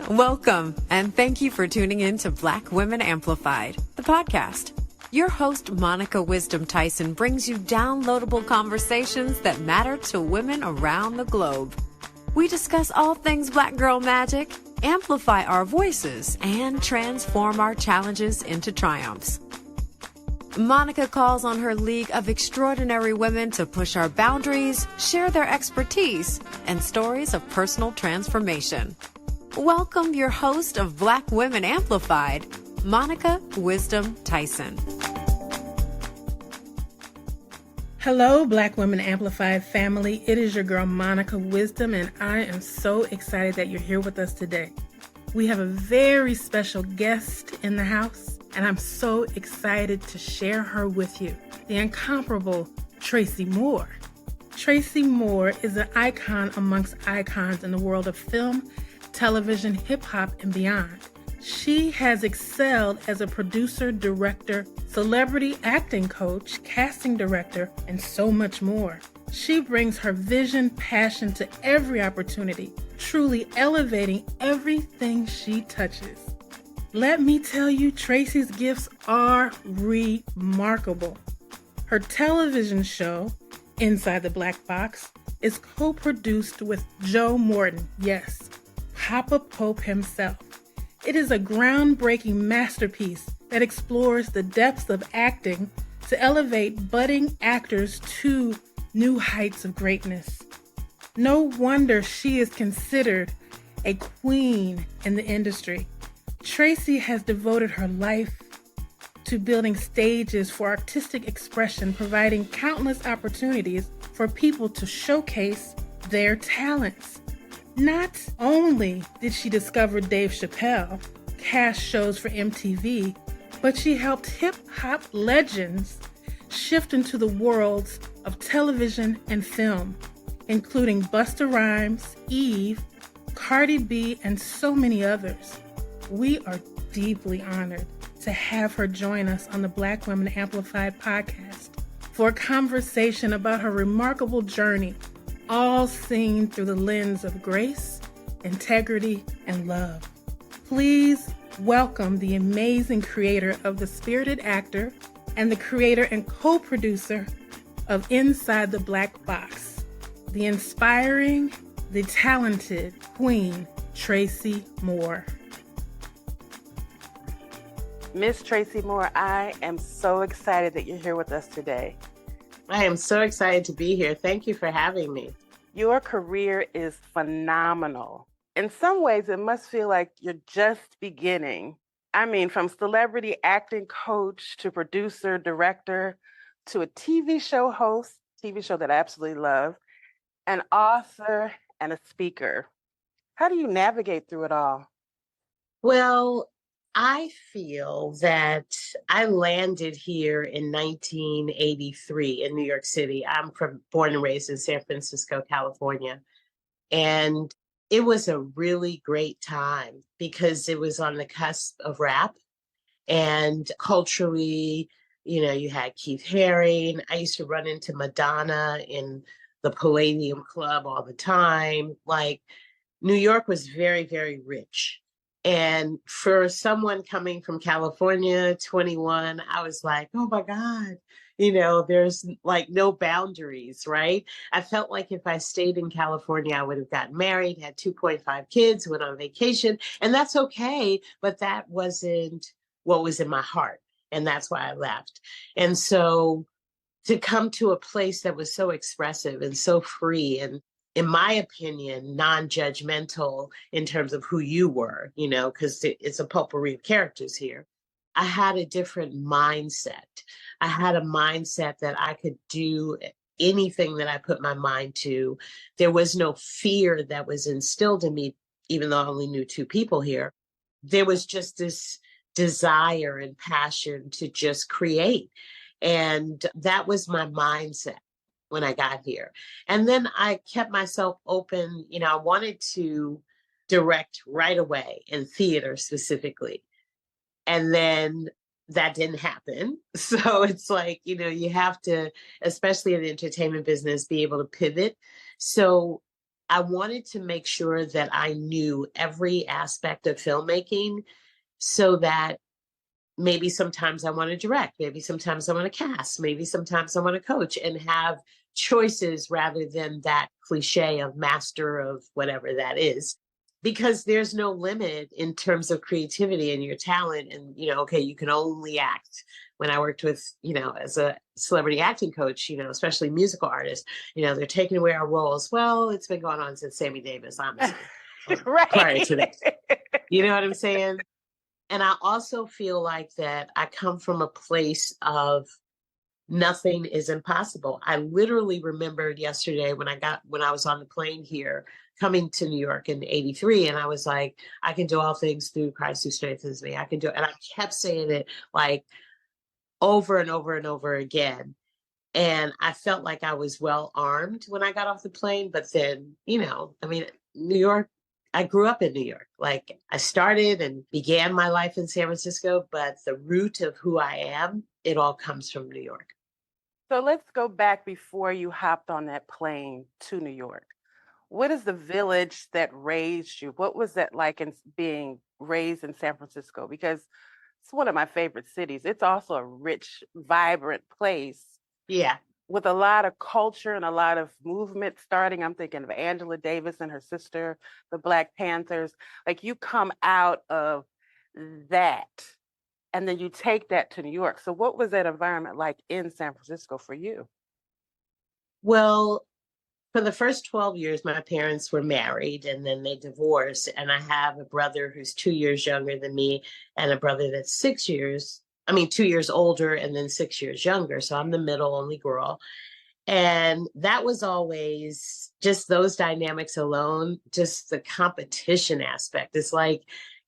Welcome, and thank you for tuning in to Black Women Amplified, the podcast. Your host, Monica Wisdom Tyson, brings you downloadable conversations that matter to women around the globe. We discuss all things Black girl magic, amplify our voices, and transform our challenges into triumphs. Monica calls on her league of extraordinary women to push our boundaries, share their expertise, and stories of personal transformation. Welcome your host of Black Women Amplified, Monica Wisdom Tyson. Hello, Black Women Amplified family. It is your girl, Monica Wisdom, and I am so excited that you're here with us today. We have a very special guest in the house, and I'm so excited to share her with you, the incomparable Tracey Moore. Tracey Moore is an icon amongst icons in the world of film, television, hip-hop, and beyond. She has excelled as a producer, director, celebrity acting coach, casting director, and so much more. She brings her vision, passion to every opportunity, truly elevating everything she touches. Let me tell you, Tracey's gifts are remarkable. Her television show, Inside the Black Box, is co-produced with Joe Morton, yes, Papa Pope himself. It is a groundbreaking masterpiece that explores the depths of acting to elevate budding actors to new heights of greatness. No wonder she is considered a queen in the industry. Tracey has devoted her life to building stages for artistic expression, providing countless opportunities for people to showcase their talents. Not only did she discover Dave Chapelle, cast shows for MTV, but she helped hip-hop legends shift into the worlds of television and film, including Busta Rhymes, Eve, Cardi B, and so many others. We are deeply honored to have her join us on the Black Women Amplified podcast for a conversation about her remarkable journey, all seen through the lens of grace, integrity, and love. Please welcome the amazing creator of The Spirited Actor and the creator and co-producer of Inside the Black Box, the inspiring, the talented Queen, Tracey Moore. Miss Tracey Moore, I am so excited that you're here with us today. I am so excited to be here. Thank you for having me. Your career is phenomenal. In some ways, it must feel like you're just beginning. I mean, from celebrity acting coach to producer, director, to a TV show host, TV show that I absolutely love, an author, and a speaker. How do you navigate through it all? Well, I feel that I landed here in 1983 in New York City. I'm born and raised in San Francisco, California. And it was a really great time because it was on the cusp of rap. And culturally, you had Keith Haring. I used to run into Madonna in the Palladium Club all the time. Like, New York was very, very rich. And for someone coming from California, 21, I was like, oh my God, there's like no boundaries, right? I felt like if I stayed in California, I would have gotten married, had 2.5 kids, went on vacation, and that's okay. But that wasn't what was in my heart. And that's why I left. And so to come to a place that was so expressive and so free and, in my opinion, non-judgmental in terms of who you were, because it's a potpourri of characters here. I had a different mindset. I had a mindset that I could do anything that I put my mind to. There was no fear that was instilled in me, even though I only knew 2 people here. There was just this desire and passion to just create. And that was my mindset when I got here. And then I kept myself open. I wanted to direct right away in theater specifically. And then that didn't happen. So it's like, you have to, especially in the entertainment business, be able to pivot. So I wanted to make sure that I knew every aspect of filmmaking so that maybe sometimes I want to direct, maybe sometimes I want to cast, maybe sometimes I want to coach and have choices rather than that cliche of master of whatever that is. Because there's no limit in terms of creativity and your talent. And, okay, you can only act. When I worked with, as a celebrity acting coach, especially musical artists, they're taking away our roles. Well, it's been going on since Sammy Davis, honestly. Right. Prior to that. You know what I'm saying? And I also feel like that I come from a place of nothing is impossible. I literally remembered yesterday when I was on the plane here coming to New York in 83, and I was like, I can do all things through Christ who strengthens me. I can do it. And I kept saying it like over and over and over again. And I felt like I was well armed when I got off the plane. But then, New York, I grew up in New York. Like I started and began my life in San Francisco, but the root of who I am, it all comes from New York. So let's go back before you hopped on that plane to New York. What is the village that raised you? What was that like in being raised in San Francisco? Because it's one of my favorite cities. It's also a rich, vibrant place. Yeah. With a lot of culture and a lot of movement starting. I'm thinking of Angela Davis and her sister, the Black Panthers. Like you come out of that and then you take that to New York. So what was that environment like in San Francisco for you? Well, for the first 12 years, my parents were married and then they divorced. And I have a brother who's 2 years younger than me and a brother that's 2 years older and then 6 years younger. So I'm the middle only girl. And that was always just those dynamics alone, just the competition aspect. It's like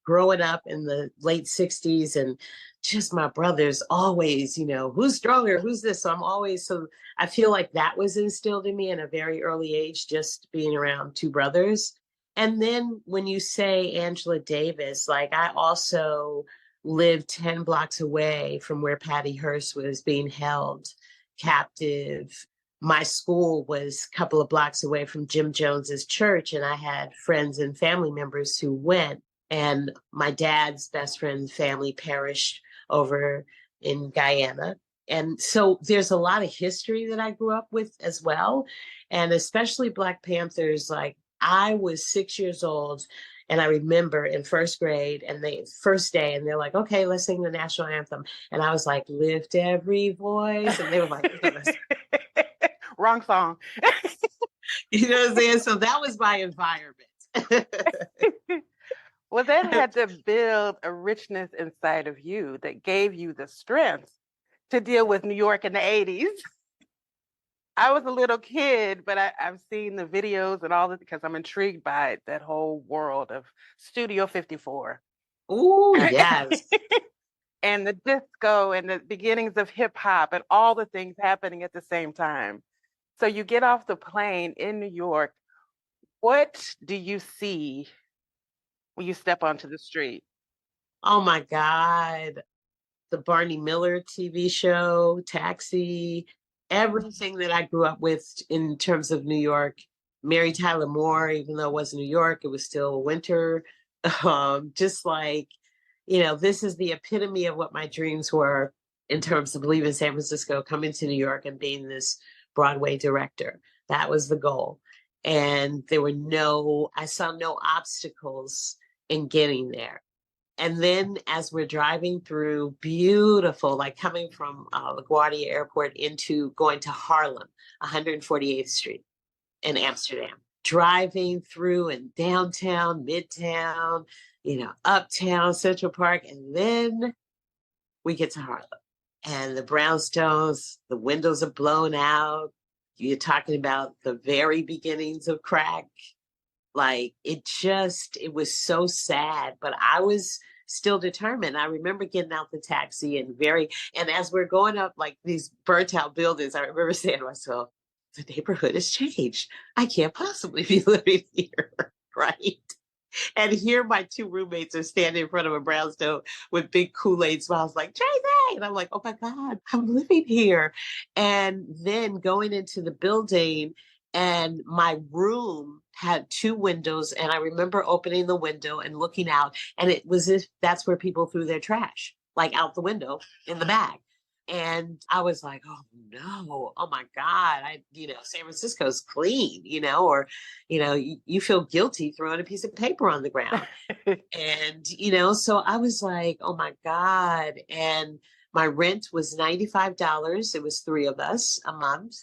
growing up in the late 60s and just my brothers always, who's stronger, who's this? So I feel like that was instilled in me in a very early age, just being around two brothers. And then when you say Angela Davis, like I also lived 10 blocks away from where Patty Hearst was being held captive. My school was a couple of blocks away from Jim Jones's church, and I had friends and family members who went. And my dad's best friend's family perished over in Guyana. And so there's a lot of history that I grew up with as well. And especially Black Panthers, like I was 6 years old and I remember in first grade and the first day and they're like, okay, let's sing the national anthem. And I was like, lift every voice. And they were like, wrong song. You know what I'm saying? So that was my environment. Well, that had to build a richness inside of you that gave you the strength to deal with New York in the 80s. I was a little kid, but I've seen the videos and all that because I'm intrigued by that whole world of Studio 54. Oh, yes. And the disco and the beginnings of hip hop and all the things happening at the same time. So you get off the plane in New York. What do you see when you step onto the street? Oh my God. The Barney Miller TV show, Taxi, everything that I grew up with in terms of New York. Mary Tyler Moore, even though it wasn't New York, it was still winter. Just like, this is the epitome of what my dreams were in terms of leaving San Francisco, coming to New York and being this Broadway director. That was the goal. And I saw no obstacles in getting there. And then as we're driving through beautiful, like coming from LaGuardia Airport going to Harlem, 148th Street in Amsterdam, driving through and downtown, midtown, uptown, Central Park. And then we get to Harlem and the brownstones, the windows are blown out. You're talking about the very beginnings of crack. Like it was so sad, but I was still determined. I remember getting out the taxi and as we're going up like these burnt out buildings, I remember saying to myself, the neighborhood has changed. I can't possibly be living here, right? And here my two roommates are standing in front of a brownstone with big Kool-Aid smiles like, Tracey! And I'm like, oh my God, I'm living here. And then going into the building And my room had 2 windows, and I remember opening the window and looking out, and it was as if that's where people threw their trash, like out the window in the bag. And I was like, oh no, oh my God, San Francisco's clean, or, you feel guilty throwing a piece of paper on the ground. And, so I was like, oh my God. And my rent was $95. It was 3 of us a month.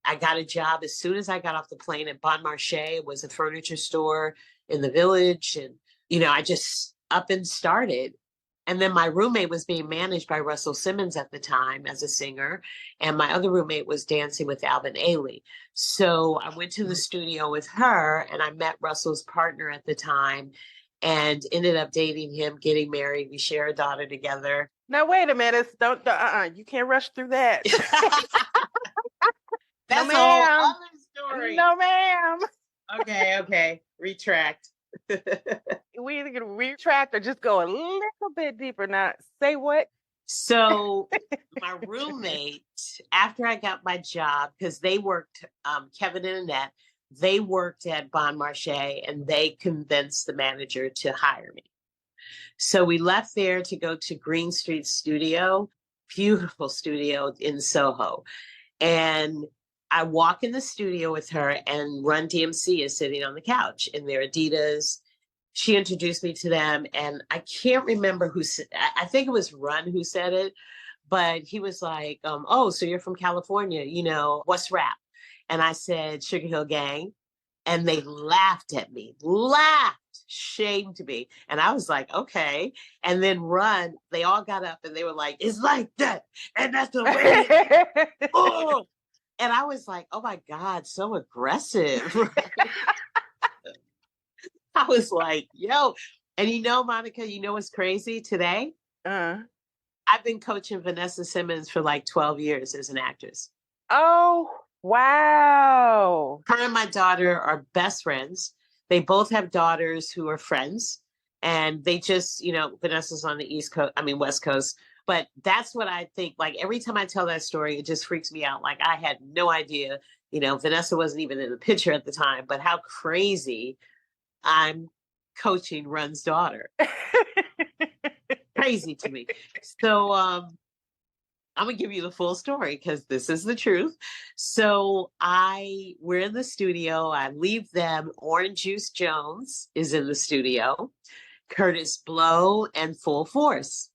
I got a job as soon as I got off the plane at Bon Marché. It was a furniture store in the village. And, I just up and started. And then my roommate was being managed by Russell Simmons at the time as a singer. And my other roommate was dancing with Alvin Ailey. So I went to the studio with her, and I met Russell's partner at the time and ended up dating him, getting married. We share a daughter together. Now, wait a minute. You can't rush through that. That's no, a whole other story. No, ma'am. Okay. Retract. We either gonna retract or just go a little bit deeper. Now, say what? So my roommate, after I got my job, because they worked, Kevin and Annette, they worked at Bon Marché, and they convinced the manager to hire me. So we left there to go to Green Street Studio, beautiful studio in Soho. And I walk in the studio with her, and Run DMC is sitting on the couch in their Adidas. She introduced me to them, and I can't remember who said, I think it was Run who said it, but he was like, oh, so you're from California, what's rap? And I said, Sugar Hill Gang. And they laughed at me, shamed me. And I was like, okay. And then Run, they all got up and they were like, it's like that. And that's the way. Oh. And I was like, oh my God, so aggressive. I was like, yo. And Monica, what's crazy today? I've been coaching Vanessa Simmons for like 12 years as an actress. Oh, wow. Her and my daughter are best friends. They both have daughters who are friends. And they just, Vanessa's on the West Coast. But that's what I think. Like every time I tell that story, it just freaks me out. Like I had no idea, Vanessa wasn't even in the picture at the time, but how crazy I'm coaching Run's daughter. Crazy to me. So I'm going to give you the full story because this is the truth. So we're in the studio. I leave them. Orange Juice Jones is in the studio. Curtis Blow and Full Force.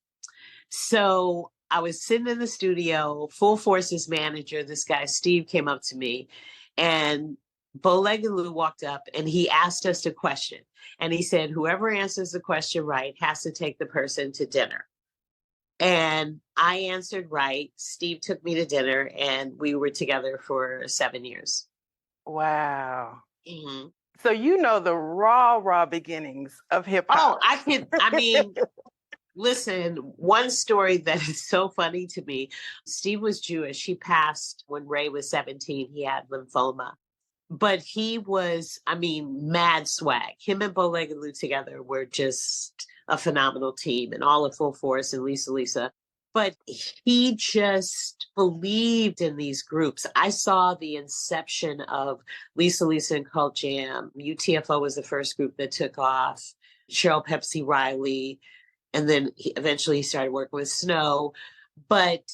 So I was sitting in the studio. Full Force's manager, this guy, Steve, came up to me, and Bow-Legged Lou walked up and he asked us a question. And he said, whoever answers the question right has to take the person to dinner. And I answered right. Steve took me to dinner, and we were together for 7 years. Wow. Mm-hmm. So the raw beginnings of hip hop. Oh, listen, one story that is so funny to me. Steve was Jewish. He passed when Ray was 17. He had lymphoma. But he was, mad swag. Him and Bow-Legged Lou together were just a phenomenal team, and all of Full Force and Lisa. But he just believed in these groups. I saw the inception of Lisa and Cult Jam. UTFO was the first group that took off. Cheryl Pepsi Riley. And then eventually he started working with Snow. But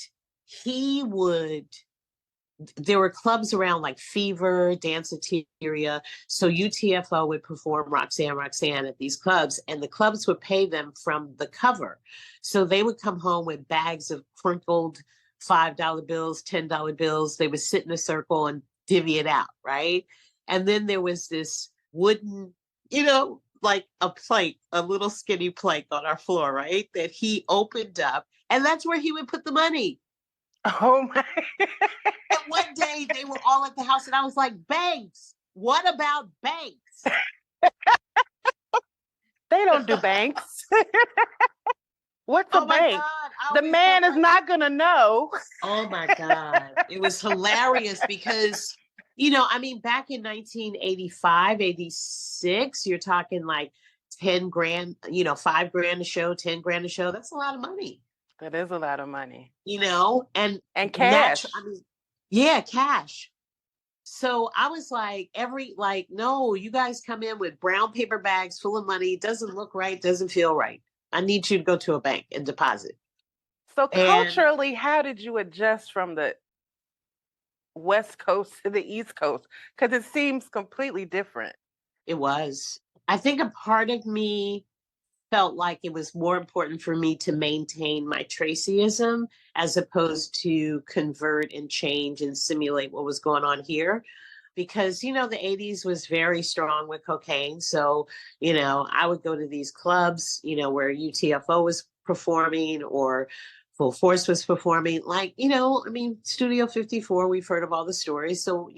there were clubs around like Fever, Danceteria. So UTFO would perform Roxanne at these clubs, and the clubs would pay them from the cover. So they would come home with bags of crinkled $5 bills, $10 bills. They would sit in a circle and divvy it out, right? And then there was this wooden, like a plate, a little skinny plate on our floor, right? That he opened up, and that's where he would put the money. Oh my. And one day they were all at the house, and I was like, banks, what about banks? They don't do banks. What's a bank? God, the man is not going to know. Oh my God. It was hilarious because, back in 1985, 86, you're talking like 10 grand, $5 grand a show, 10 grand a show. That's a lot of money. That is a lot of money. And cash. Yeah, cash. So I was like, no, you guys come in with brown paper bags full of money. It doesn't look right. Doesn't feel right. I need you to go to a bank and deposit. So And culturally, how did you adjust from the West Coast to the East Coast? Because it seems completely different. it was, I think a part of me felt like it was more important for me to maintain my Tracyism as opposed to convert and change and simulate what was going on here. Because, the 80s was very strong with cocaine. So, I would go to these clubs, where UTFO was performing or Full Force was performing. Studio 54, we've heard of all the stories. So,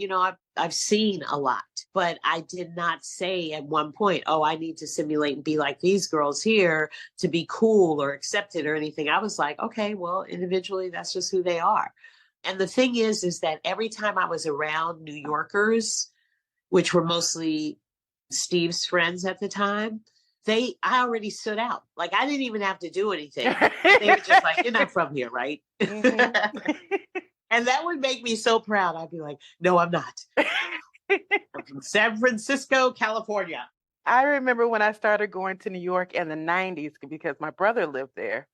I've seen a lot, but I did not say at one point, oh, I need to simulate and be like these girls here to be cool or accepted or anything. I was like, okay, well, individually, that's just who they are. And the thing is that every time I was around New Yorkers, which were mostly Steve's friends at the time, I already stood out. Like, I didn't even have to do anything. They were just like, you're not from here, right? Mm-hmm. And that would make me so proud. I'd be like, no, I'm not. I'm from San Francisco, California. I remember when I started going to New York in the 90s because my brother lived there.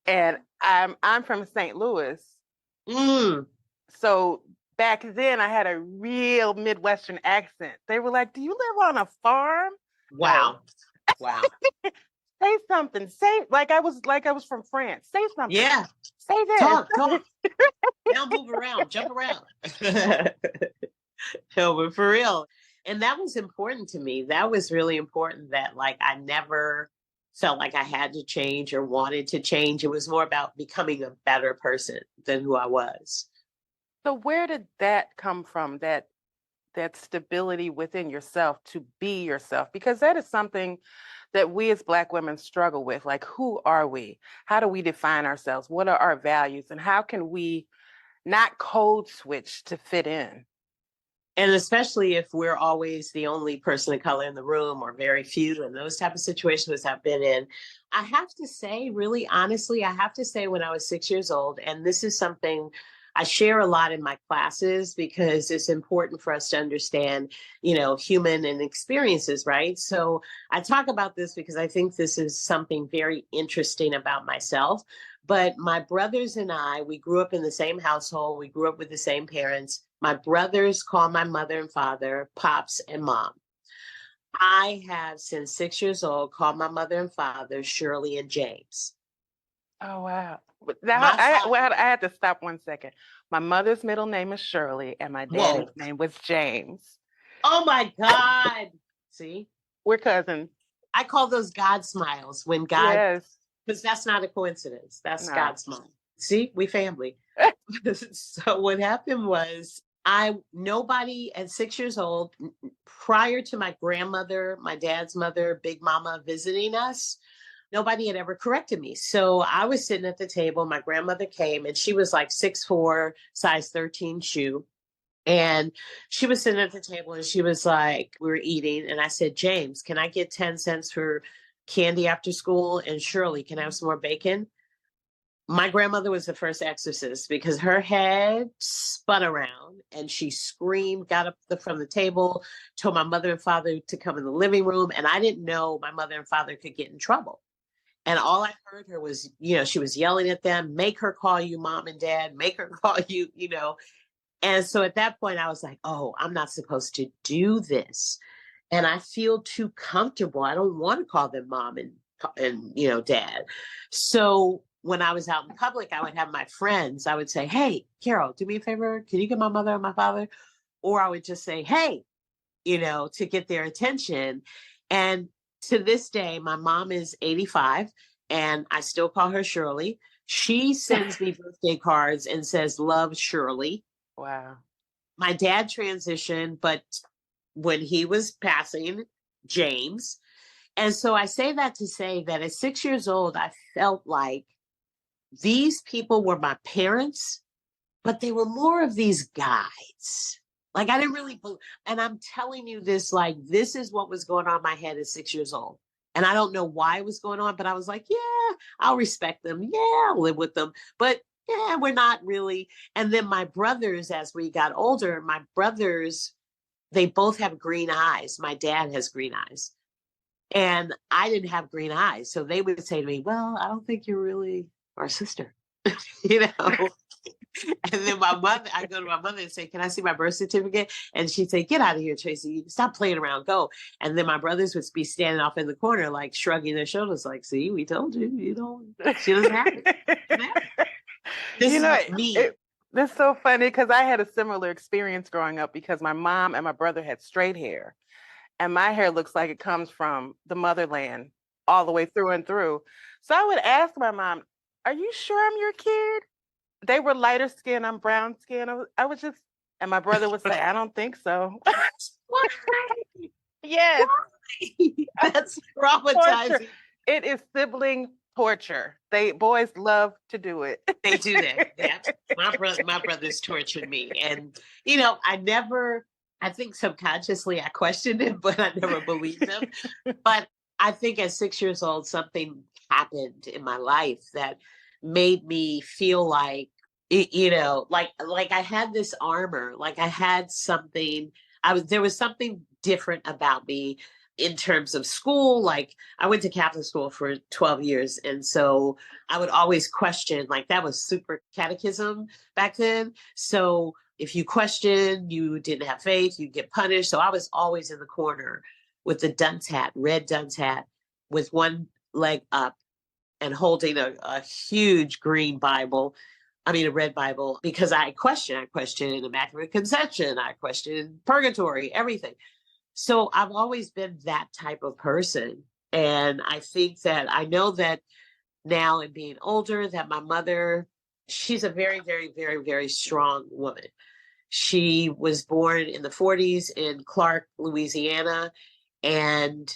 And I'm from St. Louis. So back then I had a real Midwestern accent. They were like, do you live on a farm? Wow. Wow. Say something. I was from France. Say something. Yeah. Say this. Talk. Now move around, jump around. No, but for real. And that was important to me. That was really important that I never felt like I had to change or wanted to change. It was more about becoming a better person than who I was. So where did that come from? That stability within yourself to be yourself? Because that is something that we as Black women struggle with. Like, who are we? How do we define ourselves? What are our values? And how can we not code switch to fit in? And especially if we're always the only person of color in the room or very few, and those type of situations I've been in. I have to say, really honestly, when I was 6 years old, and this is something I share a lot in my classes because it's important for us to understand, human and experiences, right? So I talk about this because I think this is something very interesting about myself. But my brothers and I, we grew up in the same household. We grew up with the same parents. My brothers call my mother and father Pops and Mom. I have, since 6 years old, called my mother and father Shirley and James. Oh, wow. Now, I had to stop 1 second. My mother's middle name is Shirley, and my dad's name was James. Oh, my God. See? We're cousins. I call those God smiles when God... Yes. Because that's not a coincidence. That's God's smile. See? We family. So what happened was nobody at 6 years old, prior to my grandmother, my dad's mother, Big Mama visiting us, nobody had ever corrected me. So I was sitting at the table. My grandmother came and she was like 6'4", size 13 shoe. And she was sitting at the table and she was like, we were eating. And I said, James, can I get 10 cents for candy after school? And Shirley, can I have some more bacon? My grandmother was the first exorcist because her head spun around and she screamed, got up from the table, told my mother and father to come in the living room. And I didn't know my mother and father could get in trouble. And all I heard her was, she was yelling at them, make her call you mom and dad, make her call you, And so at that point I was like, oh, I'm not supposed to do this. And I feel too comfortable. I don't want to call them mom and dad. So when I was out in public, I would have my friends, I would say, hey, Carol, do me a favor. Can you get my mother and my father? Or I would just say, hey, to get their attention. And to this day, my mom is 85 and I still call her Shirley. She sends me birthday cards and says, love, Shirley. Wow. My dad transitioned, but when he was passing, James. And so I say that to say that at 6 years old, I felt like these people were my parents, but they were more of these guides. Like I didn't really, and I'm telling you this, this is what was going on in my head at 6 years old. And I don't know why it was going on, but I was like, yeah, I'll respect them. Yeah, I'll live with them. But, yeah, we're not really. And then my brothers, as we got older, my brothers, they both have green eyes. My dad has green eyes. And I didn't have green eyes. So they would say to me, well, I don't think you're really our sister, you know? And then my mother, I go to my mother and say, can I see my birth certificate? And she'd say, get out of here, Tracey. Stop playing around. Go. And then my brothers would be standing off in the corner, like shrugging their shoulders, like, see, we told you, you know, she doesn't have it. This is me. That's so funny because I had a similar experience growing up because my mom and my brother had straight hair. And my hair looks like it comes from the motherland all the way through and through. So I would ask my mom, are you sure I'm your kid? They were lighter skin, I'm brown skin. I was just, and my brother would say, I don't think so. Why? Yes. Why? That's traumatizing. Torture. It is sibling torture. Boys love to do it. They do that. Yeah. My brothers tortured me. And, you know, I think subconsciously I questioned it, but I never believed them. But I think at 6 years old, something happened in my life that made me feel like, you know, like I had this armor, like I had something, there was something different about me in terms of school. Like I went to Catholic school for 12 years. And so I would always question, like that was super catechism back then. So if you questioned, you didn't have faith, you'd get punished. So I was always in the corner with the dunce hat, red dunce hat, with one leg up and holding a huge green Bible. I mean, a red Bible, because I questioned Immaculate Conception. I questioned purgatory, everything. So I've always been that type of person. And I think that I know that now in being older, that my mother, she's a very, very, very, very strong woman. She was born in the 40s in Clark, Louisiana, and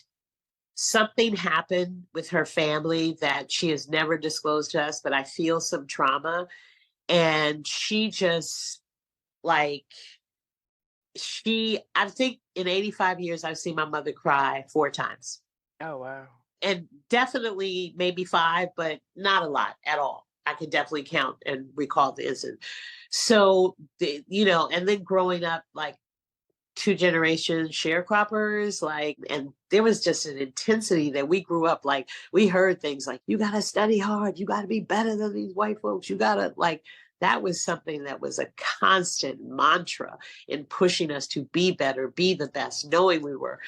something happened with her family that she has never disclosed to us, but I feel some trauma. And she just I think in 85 years, I've seen my mother cry 4 times. Oh, wow. And definitely maybe 5, but not a lot at all. I could definitely count and recall the incident. So, you know, and then growing up, like 2 generations sharecroppers, like, and there was just an intensity that we grew up, like, we heard things like, you got to study hard, you got to be better than these white folks, you got to, like, that was something that was a constant mantra in pushing us to be better, be the best, knowing we were.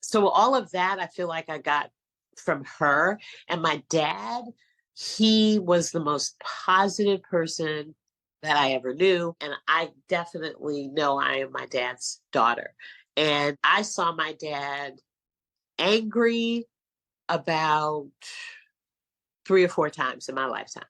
So all of that, I feel like I got from her. And my dad, he was the most positive person that I ever knew. And I definitely know I am my dad's daughter. And I saw my dad angry about 3 or 4 times in my lifetime.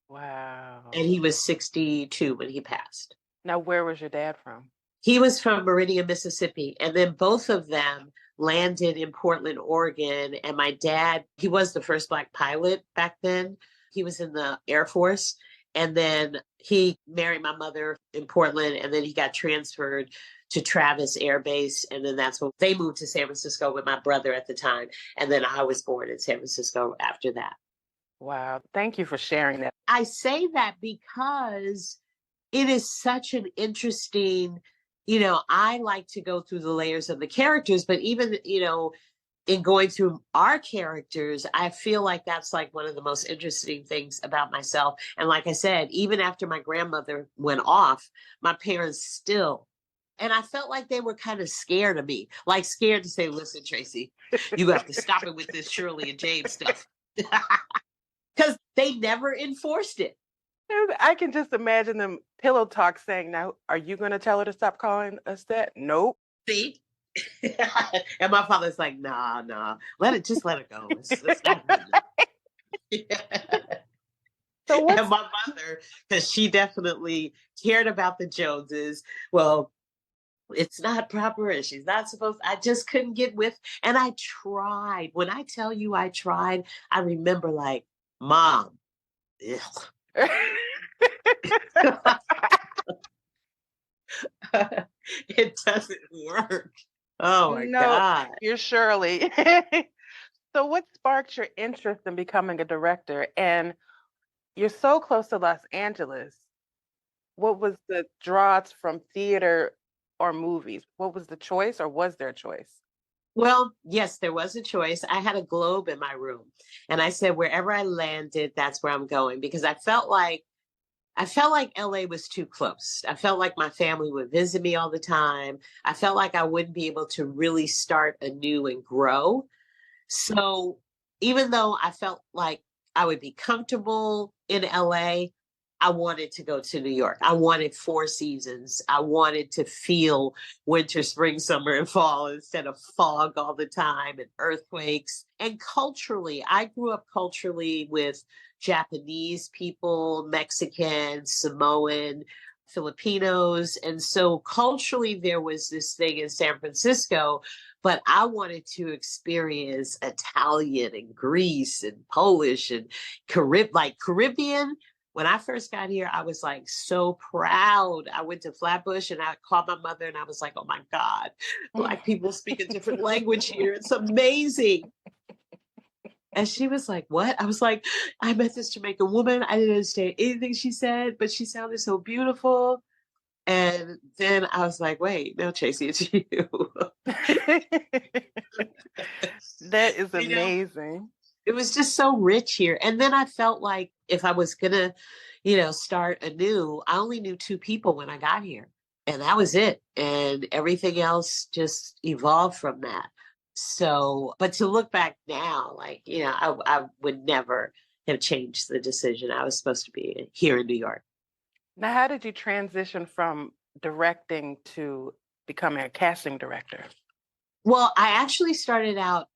Wow. And he was 62 when he passed. Now, where was your dad from? He was from Meridian, Mississippi. And then both of them landed in Portland, Oregon. And my dad, he was the first Black pilot back then. He was in the Air Force. And then he married my mother in Portland. And then he got transferred to Travis Air Base. And then that's when they moved to San Francisco with my brother at the time. And then I was born in San Francisco after that. Wow. Thank you for sharing that. I say that because it is such an interesting, you know, I like to go through the layers of the characters, but even, you know, in going through our characters, I feel like that's like one of the most interesting things about myself. And like I said, even after my grandmother went off, my parents still, and I felt like they were kind of scared of me, like scared to say, listen, Tracey, you have to stop it with this Shirley and James stuff. Because they never enforced it. I can just imagine them pillow talk saying, now, are you going to tell her to stop calling us that? Nope. See? And my father's like, nah, let it go. It's not yeah. So and my mother, because she definitely cared about the Joneses, well, it's not proper and she's not supposed, I just couldn't get with, and I tried. When I tell you I tried, I remember like, Mom, it doesn't work. Oh my God. You're Shirley. So what sparked your interest in becoming a director? And You're so close to Los Angeles. What was the draws from theater or movies? What was the choice, or was there a choice? Well, yes, there was a choice. I had a globe in my room, and I said, wherever I landed, that's where I'm going, because I felt like LA was too close. I felt like my family would visit me all the time. I felt like I wouldn't be able to really start anew and grow. So even though I felt like I would be comfortable in LA, I wanted to go to New York. I wanted four seasons. I wanted to feel winter, spring, summer, and fall instead of fog all the time and earthquakes. And culturally, I grew up culturally with Japanese people, Mexican, Samoan, Filipinos. And so culturally, there was this thing in San Francisco, but I wanted to experience Italian and Greece and Polish and Caribbean. When I first got here, I was like so proud. I went to Flatbush and I called my mother and I was like, oh my God, Black people speak a different language here. It's amazing. And she was like, what? I was like, I met this Jamaican woman. I didn't understand anything she said, but she sounded so beautiful. And then I was like, wait, no, Tracey, it's you. That is You know? amazing. It was just so rich here. And then I felt like if I was gonna, start anew, I only knew two people when I got here. And that was it. And everything else just evolved from that. So, but to look back now, I would never have changed the decision. I was supposed to be here in New York. Now, how did you transition from directing to becoming a casting director? Well, I actually started out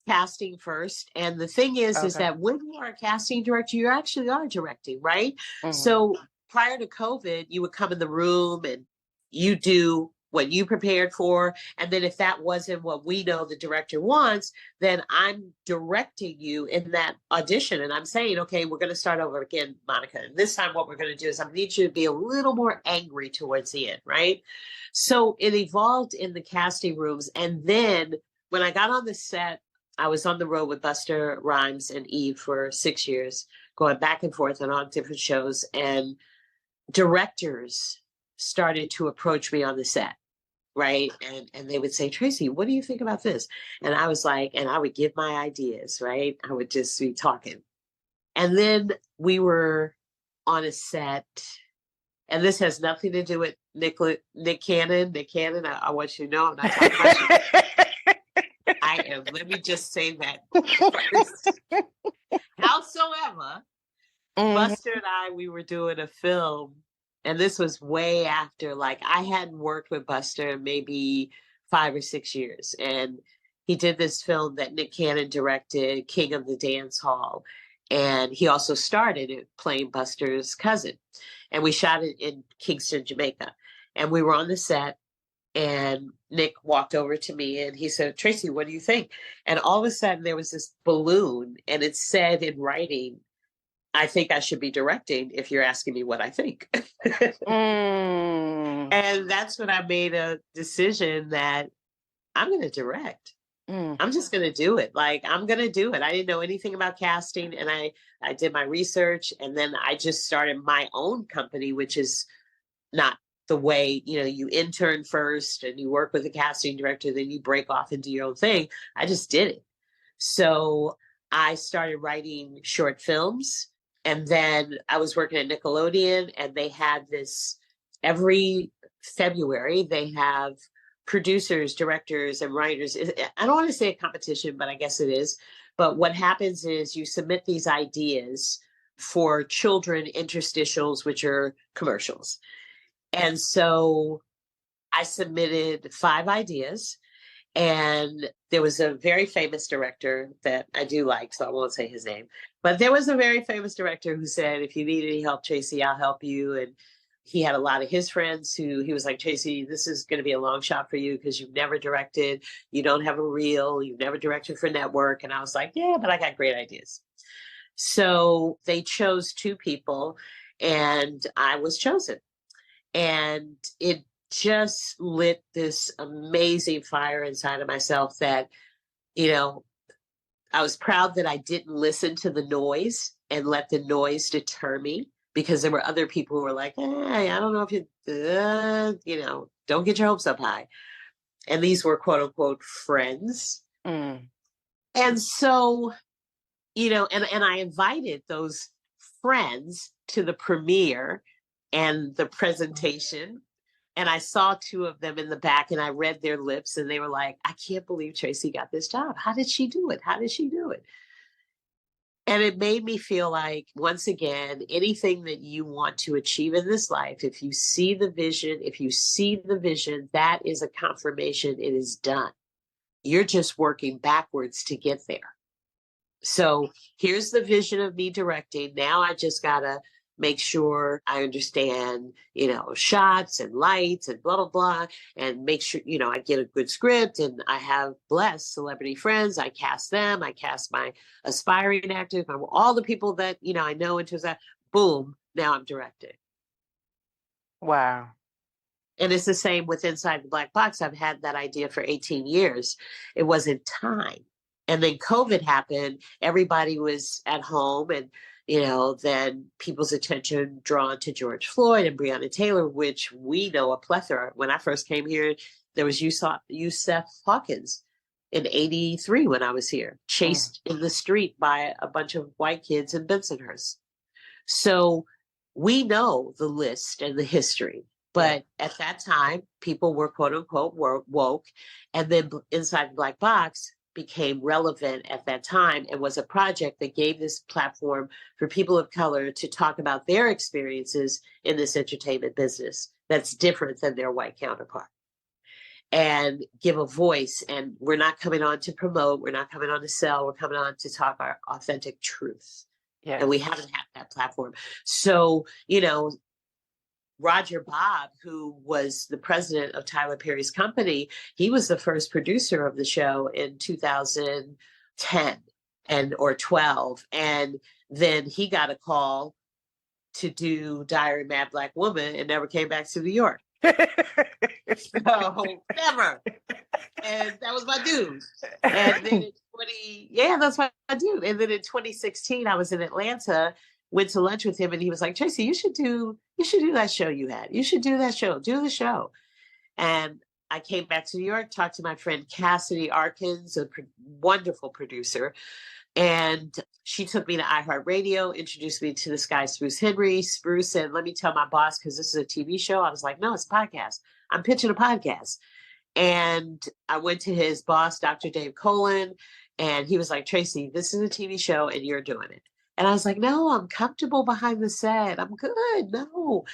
casting first. And the thing is Okay. that when you are a casting director, you actually are directing, right? Mhm. So prior to COVID, you would come in the room and you do what you prepared for. And then if that wasn't what we know the director wants, then I'm directing you in that audition. And I'm saying, okay, we're going to start over again, Monica. And this time what we're going to do is I need you to be a little more angry towards the end, right? So it evolved in the casting rooms. And then when I got on the set, I was on the road with Buster Rhymes and Eve for 6 years, going back and forth and on different shows. And directors started to approach me on the set, right? And they would say, Tracey, what do you think about this? And I was like, and I would give my ideas, right? I would just be talking. And then we were on a set, and this has nothing to do with Nick Cannon. Nick Cannon, I want you to know I'm not talking about you. I am. Let me just say that first. Howsoever, Buster and I, we were doing a film, and this was way after, like, I hadn't worked with Buster in maybe 5 or 6 years. And he did this film that Nick Cannon directed, King of the Dance Hall. And he also started it playing Buster's cousin. And we shot it in Kingston, Jamaica. And we were on the set. And Nick walked over to me and he said, Tracey, what do you think? And all of a sudden there was this balloon and it said in writing, I think I should be directing if you're asking me what I think. And that's when I made a decision that I'm going to direct. I'm just going to do it. Like, I'm going to do it. I didn't know anything about casting. And I did my research. And then I just started my own company, which is not the way, you intern first and you work with a casting director, then you break off and do your own thing. I just did it. So I started writing short films. And then I was working at Nickelodeon, and they had this every February, they have producers, directors, and writers. I don't want to say a competition, but I guess it is. But what happens is you submit these ideas for children interstitials, which are commercials. And so I submitted 5 ideas, and there was a very famous director that I do like, so I won't say his name, but there was a very famous director who said, if you need any help, Tracey, I'll help you. And he had a lot of his friends who he was like, Tracey, this is going to be a long shot for you because you've never directed, you don't have a reel, you've never directed for network. And I was like, yeah, but I got great ideas. So they chose 2 people, and I was chosen. And it just lit this amazing fire inside of myself that, I was proud that I didn't listen to the noise and let the noise deter me, because there were other people who were like, hey, I don't know if don't get your hopes up high. And these were quote unquote friends. Mm. And so, and I invited those friends to the premiere and the presentation. And I saw two of them in the back, and I read their lips, and they were like, I can't believe Tracey got this job. How did she do it? How did she do it? And it made me feel like, once again, anything that you want to achieve in this life, if you see the vision, that is a confirmation it is done. You're just working backwards to get there. So here's the vision of me directing. Now I just got to make sure I understand, shots and lights and blah, blah, blah, and make sure, I get a good script, and I have blessed celebrity friends. I cast them. I cast my aspiring actors, all the people that, I know into that. Boom. Now I'm directing. Wow. And it's the same with Inside the Black Box. I've had that idea for 18 years. It wasn't time. And then COVID happened. Everybody was at home, and then people's attention drawn to George Floyd and Breonna Taylor, which we know a plethora. When I first came here, there was Yusef Hawkins in 83 when I was here, chased in the street by a bunch of white kids in Bensonhurst. So we know the list and the history. But at that time, people were quote unquote woke. And then Inside the Black Box became relevant at that time, and was a project that gave this platform for people of color to talk about their experiences in this entertainment business that's different than their white counterpart, and give a voice. And we're not coming on to promote, we're not coming on to sell, we're coming on to talk our authentic truth. Yes. And we haven't had that platform. So, Roger Bobb, who was the president of Tyler Perry's company, he was the first producer of the show in 2010 or 12. And then he got a call to do Diary of a Mad Black Woman and never came back to New York. So never. And that was my dude. And then that's my dude. And then in 2016, I was in Atlanta, went to lunch with him, and he was like, Tracey, you should do that show you had. You should do that show. Do the show. And I came back to New York, talked to my friend Cassidy Arkins, a wonderful producer. And she took me to iHeartRadio, introduced me to this guy, Spruce Henry. Spruce said, let me tell my boss, because this is a TV show. I was like, no, it's a podcast. I'm pitching a podcast. And I went to his boss, Dr. Dave Chapelle, and he was like, Tracey, this is a TV show and you're doing it. And I was like, no, I'm comfortable behind the set. I'm good. No.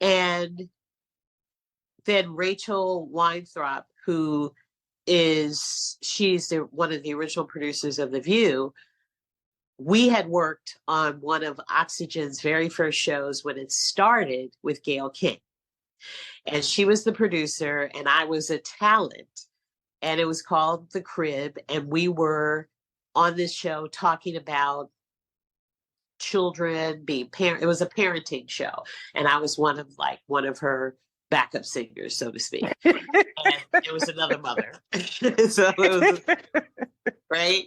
And then Rachel Weintraub, she's one of the original producers of The View. We had worked on one of Oxygen's very first shows when it started with Gayle King. And she was the producer, and I was a talent. And it was called The Crib. And we were on this show talking about children being parent. It was a parenting show, and I was one of her backup singers, so to speak. And it was another mother. So it was right.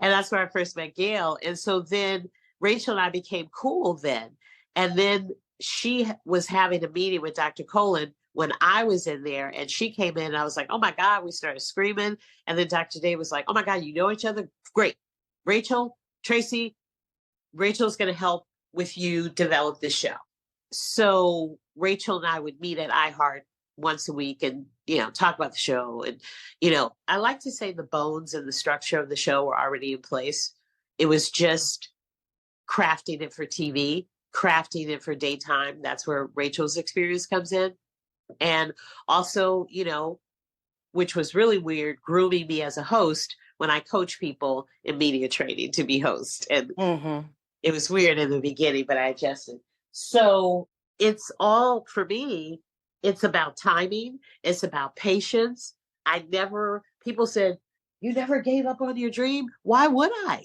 And that's where I first met Gayle. And so then Rachel and I became cool then. And then she was having a meeting with Dr. Colin when I was in there, and she came in, and I was like, oh my God, we started screaming. And then Dr. Dave was like, oh my God, you know each other? Great. Rachel, Tracey, Rachel's going to help with you develop this show. So Rachel and I would meet at iHeart once a week and, talk about the show. And, I like to say the bones and the structure of the show were already in place. It was just crafting it for TV, crafting it for daytime. That's where Rachel's experience comes in. And also, which was really weird, grooming me as a host when I coach people in media training to be host. And it was weird in the beginning, but I adjusted. So it's all, for me, it's about timing. It's about patience. People said, you never gave up on your dream. Why would I?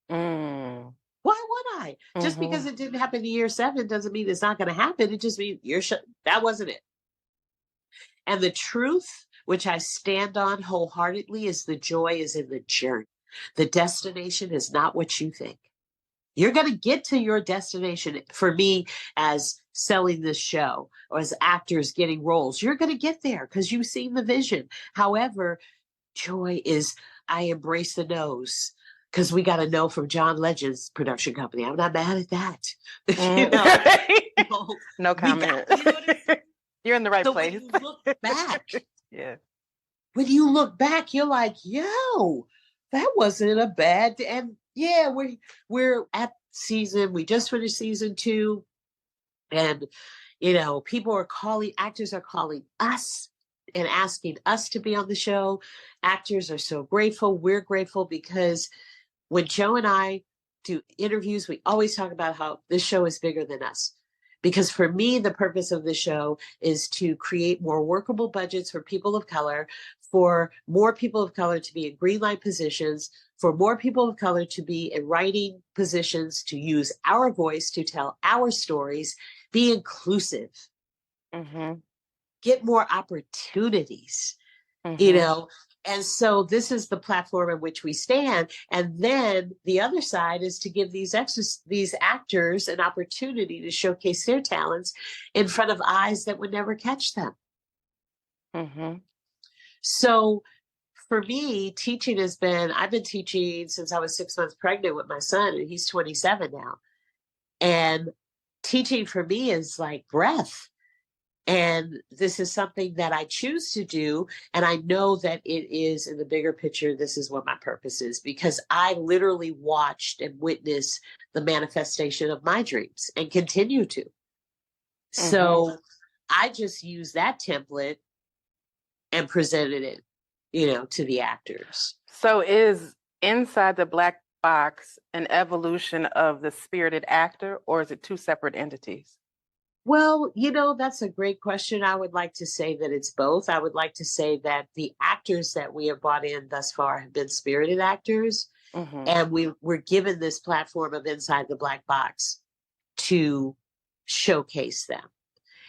Why would I? Just because it didn't happen in year 7 doesn't mean it's not going to happen. It just means that wasn't it. And the truth, which I stand on wholeheartedly, is the joy is in the journey. The destination is not what you think. You're going to get to your destination. For me, as selling this show or as actors getting roles, you're going to get there because you've seen the vision. However, joy is, I embrace the no's because we got a no from John Legend's production company. I'm not mad at that. You know, no comment. You're in the right place. When you look back, yeah. When you look back, you're like, yo, that wasn't a bad. And yeah, we're at season. We just finished season 2, and actors are calling us and asking us to be on the show. Actors are so grateful. We're grateful because when Joe and I do interviews, we always talk about how this show is bigger than us. Because for me, the purpose of the show is to create more workable budgets for people of color, for more people of color to be in green light positions, for more people of color to be in writing positions, to use our voice to tell our stories, be inclusive, get more opportunities, And so this is the platform in which we stand. And then the other side is to give these actors an opportunity to showcase their talents in front of eyes that would never catch them. So for me, teaching I've been teaching since I was 6 months pregnant with my son, and he's 27 now. And teaching for me is like breath. And this is something that I choose to do. And I know that it is, in the bigger picture, this is what my purpose is, because I literally watched and witnessed the manifestation of my dreams and continue to. So I just used that template and presented it, to the actors. So is Inside the Black Box an evolution of the Spirited Actor, or is it two separate entities? Well, that's a great question. I would like to say that it's both. I would like to say that the actors that we have brought in thus far have been spirited actors. And we're given this platform of Inside the Black Box to showcase them.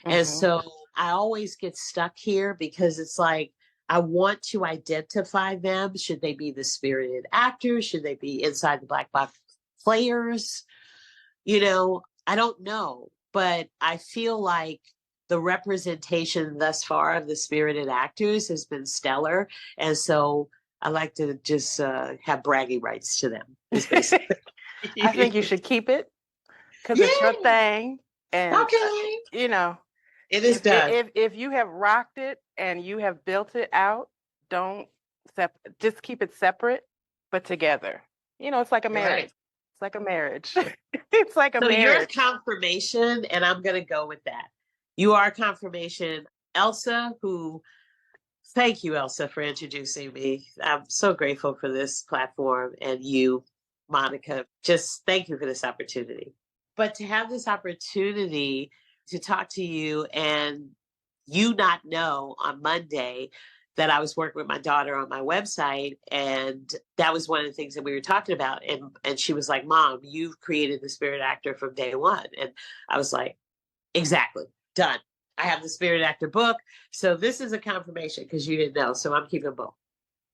And so I always get stuck here because it's like, I want to identify them. Should they be the spirited actors? Should they be Inside the Black Box players? I don't know. But I feel like the representation thus far of the spirited actors has been stellar. And so I like to just have bragging rights to them. I think you should keep it because it's your thing. And, it is done. If you have rocked it and you have built it out, just keep it separate, but together. It's like a marriage. Right. It's like a marriage. It's like a marriage. So you're confirmation, and I'm going to go with that. You are confirmation. Elsa, thank you, Elsa, for introducing me. I'm so grateful for this platform, and you, Monica, just thank you for this opportunity. But to have this opportunity to talk to you and you not know on Monday that I was working with my daughter on my website. And that was one of the things that we were talking about. And she was like, Mom, you've created the spirit actor from day one. And I was like, exactly, done. I have the spirit actor book. So this is a confirmation because you didn't know. So I'm keeping both.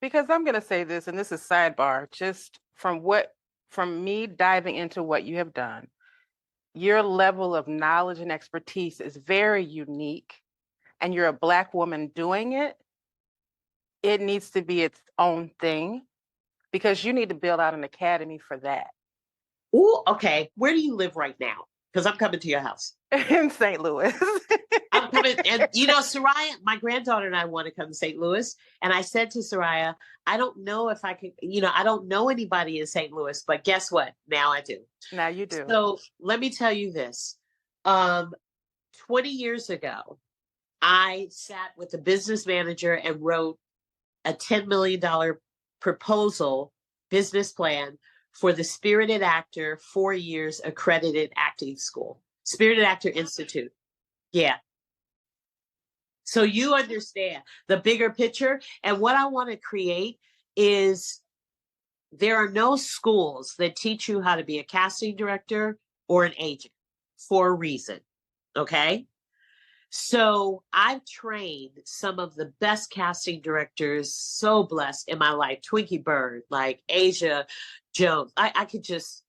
Because I'm going to say this, and this is sidebar, just from me diving into what you have done, your level of knowledge and expertise is very unique. And you're a Black woman doing it. It needs to be its own thing because you need to build out an academy for that. Oh, okay. Where do you live right now? Because I'm coming to your house. In St. Louis. I'm coming. And, Soraya, my granddaughter and I want to come to St. Louis. And I said to Soraya, I don't know if I can, I don't know anybody in St. Louis, but guess what? Now I do. Now you do. So let me tell you this. 20 years ago, I sat with a business manager and wrote a $10 million proposal business plan for the Spirited Actor 4 years accredited acting school, Spirited Actor Institute. Yeah. So you understand the bigger picture. And what I want to create is there are no schools that teach you how to be a casting director or an agent for a reason. Okay. So I've trained some of the best casting directors, so blessed in my life, Twinkie Bird, like Asia Jones. I could just,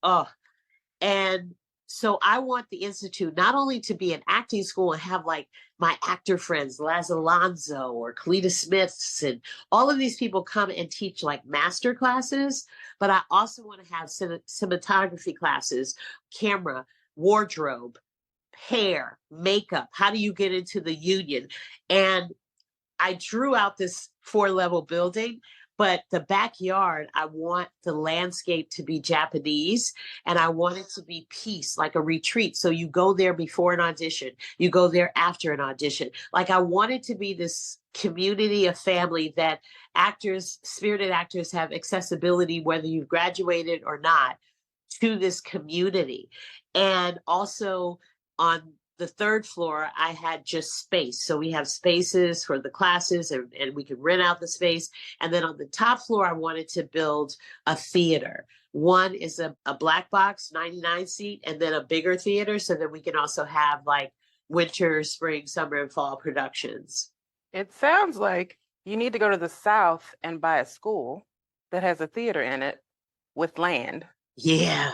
And so I want the Institute not only to be an acting school and have like my actor friends, Laz Alonso or Kalita Smiths, and all of these people come and teach like master classes, but I also want to have cinematography classes, camera, wardrobe, hair, makeup. How do you get into the union? And I drew out this 4-level building, but the backyard, I want the landscape to be Japanese, and I want it to be peace, like a retreat. So you go there before an audition, you go there after an audition. Like I want it to be this community of family that actors, spirited actors, have accessibility, whether you've graduated or not, to this community. And also on the 3rd floor, I had just space. So we have spaces for the classes, and we could rent out the space. And then on the top floor, I wanted to build a theater. One is a black box, 99 seat, and then a bigger theater. So that we can also have like winter, spring, summer, and fall productions. It sounds like you need to go to the South and buy a school that has a theater in it with land. Yeah.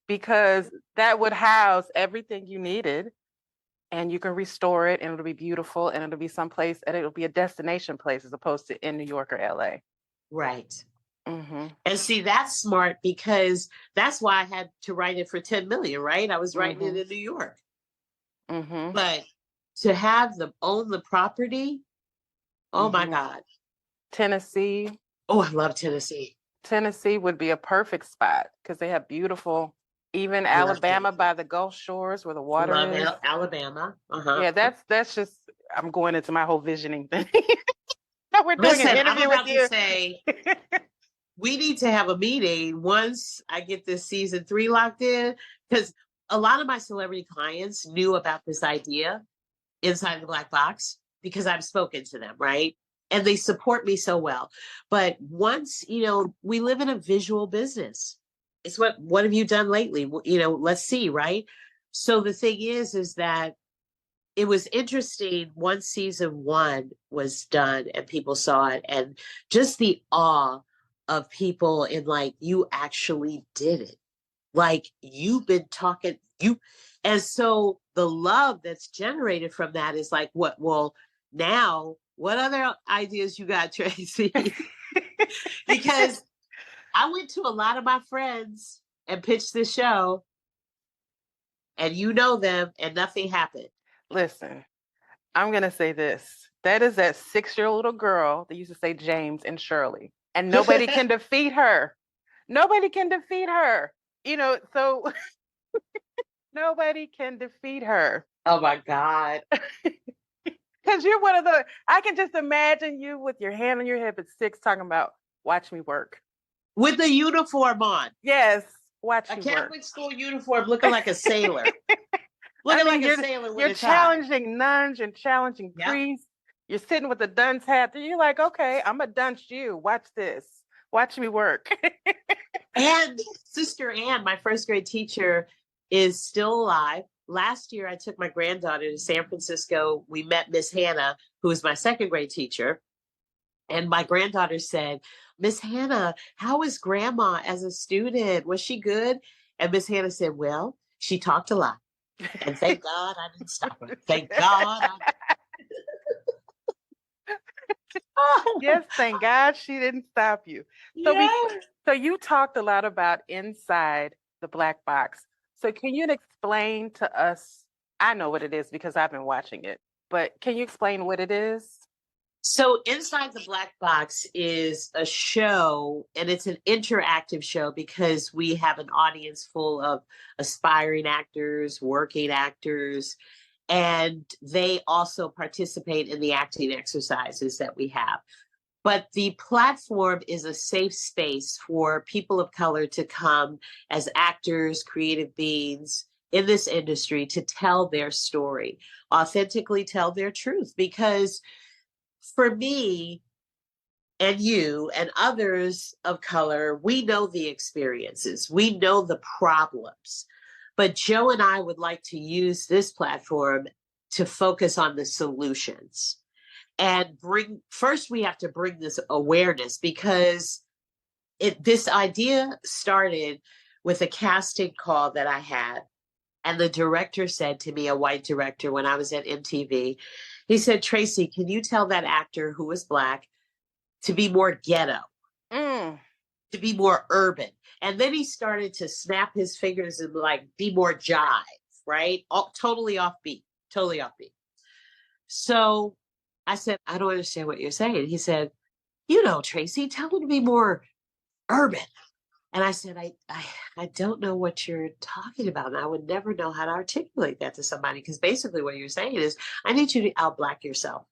Because that would house everything you needed, and you can restore it, and it'll be beautiful, and it'll be someplace, and it'll be a destination place as opposed to in New York or LA. Right. Mm-hmm. And see, that's smart, because that's why I had to write it for 10 million, right? I was writing it in New York. Mm-hmm. But to have them own the property, oh my God. Tennessee. Oh, I love Tennessee. Tennessee would be a perfect spot because they have beautiful, even Alabama by the Gulf Shores where the water is. Alabama. Yeah, that's just, I'm going into my whole visioning thing. No, we're doing Listen, an interview I'm about with you. To say, we need to have a meeting once I get this season 3 locked in, because a lot of my celebrity clients knew about this idea inside the Black Box because I've spoken to them, right? And they support me so well. But once, we live in a visual business. It's what have you done lately? Let's see, right? So the thing is that it was interesting once season 1 was done and people saw it, and just the awe of people in like, you actually did it. Like you've been talking, and so the love that's generated from that is like, now, what other ideas you got, Tracey? Because I went to a lot of my friends and pitched this show, and you know them, and nothing happened. Listen, I'm going to say this. That is that 6-year-old little girl that used to say James and Shirley, and nobody can defeat her. Nobody can defeat her. So nobody can defeat her. Oh my God. Because you're one of I can just imagine you with your hand on your hip at 6 talking about, watch me work. With the uniform on. Yes, watch me work. A Catholic school uniform, looking like a sailor. A sailor with you're a challenging nuns and challenging priests. You're sitting with a dunce hat. You're like, okay, I'm a dunce you. Watch this. Watch me work. And Sister Ann, my first grade teacher, is still alive. Last year, I took my granddaughter to San Francisco. We met Miss Hannah, who was my second grade teacher. And my granddaughter said, Miss Hannah, how was grandma as a student? Was she good? And Miss Hannah said, well, she talked a lot. And thank God I didn't stop her. Thank God. Yes, thank God she didn't stop you. So you talked a lot about inside the Black Box. So can you explain to us, I know what it is because I've been watching it, but can you explain what it is? So Inside the Black Box is a show, and it's an interactive show because we have an audience full of aspiring actors, working actors, and they also participate in the acting exercises that we have. But the platform is a safe space for people of color to come as actors, creative beings in this industry to tell their story, authentically tell their truth. Because for me and you and others of color, we know the experiences, we know the problems. But Joe and I would like to use this platform to focus on the solutions. And first we have to bring this awareness, because this idea started with a casting call that I had. And the director said to me, a white director, when I was at MTV, he said, Tracey, can you tell that actor who was Black to be more ghetto, to be more urban? And then he started to snap his fingers and like be more jive, right? Totally offbeat, totally offbeat. So I said, I don't understand what you're saying. He said, Tracey, tell him to be more urban. And I said, I don't know what you're talking about. And I would never know how to articulate that to somebody, because basically what you're saying is, I need you to out-Black yourself.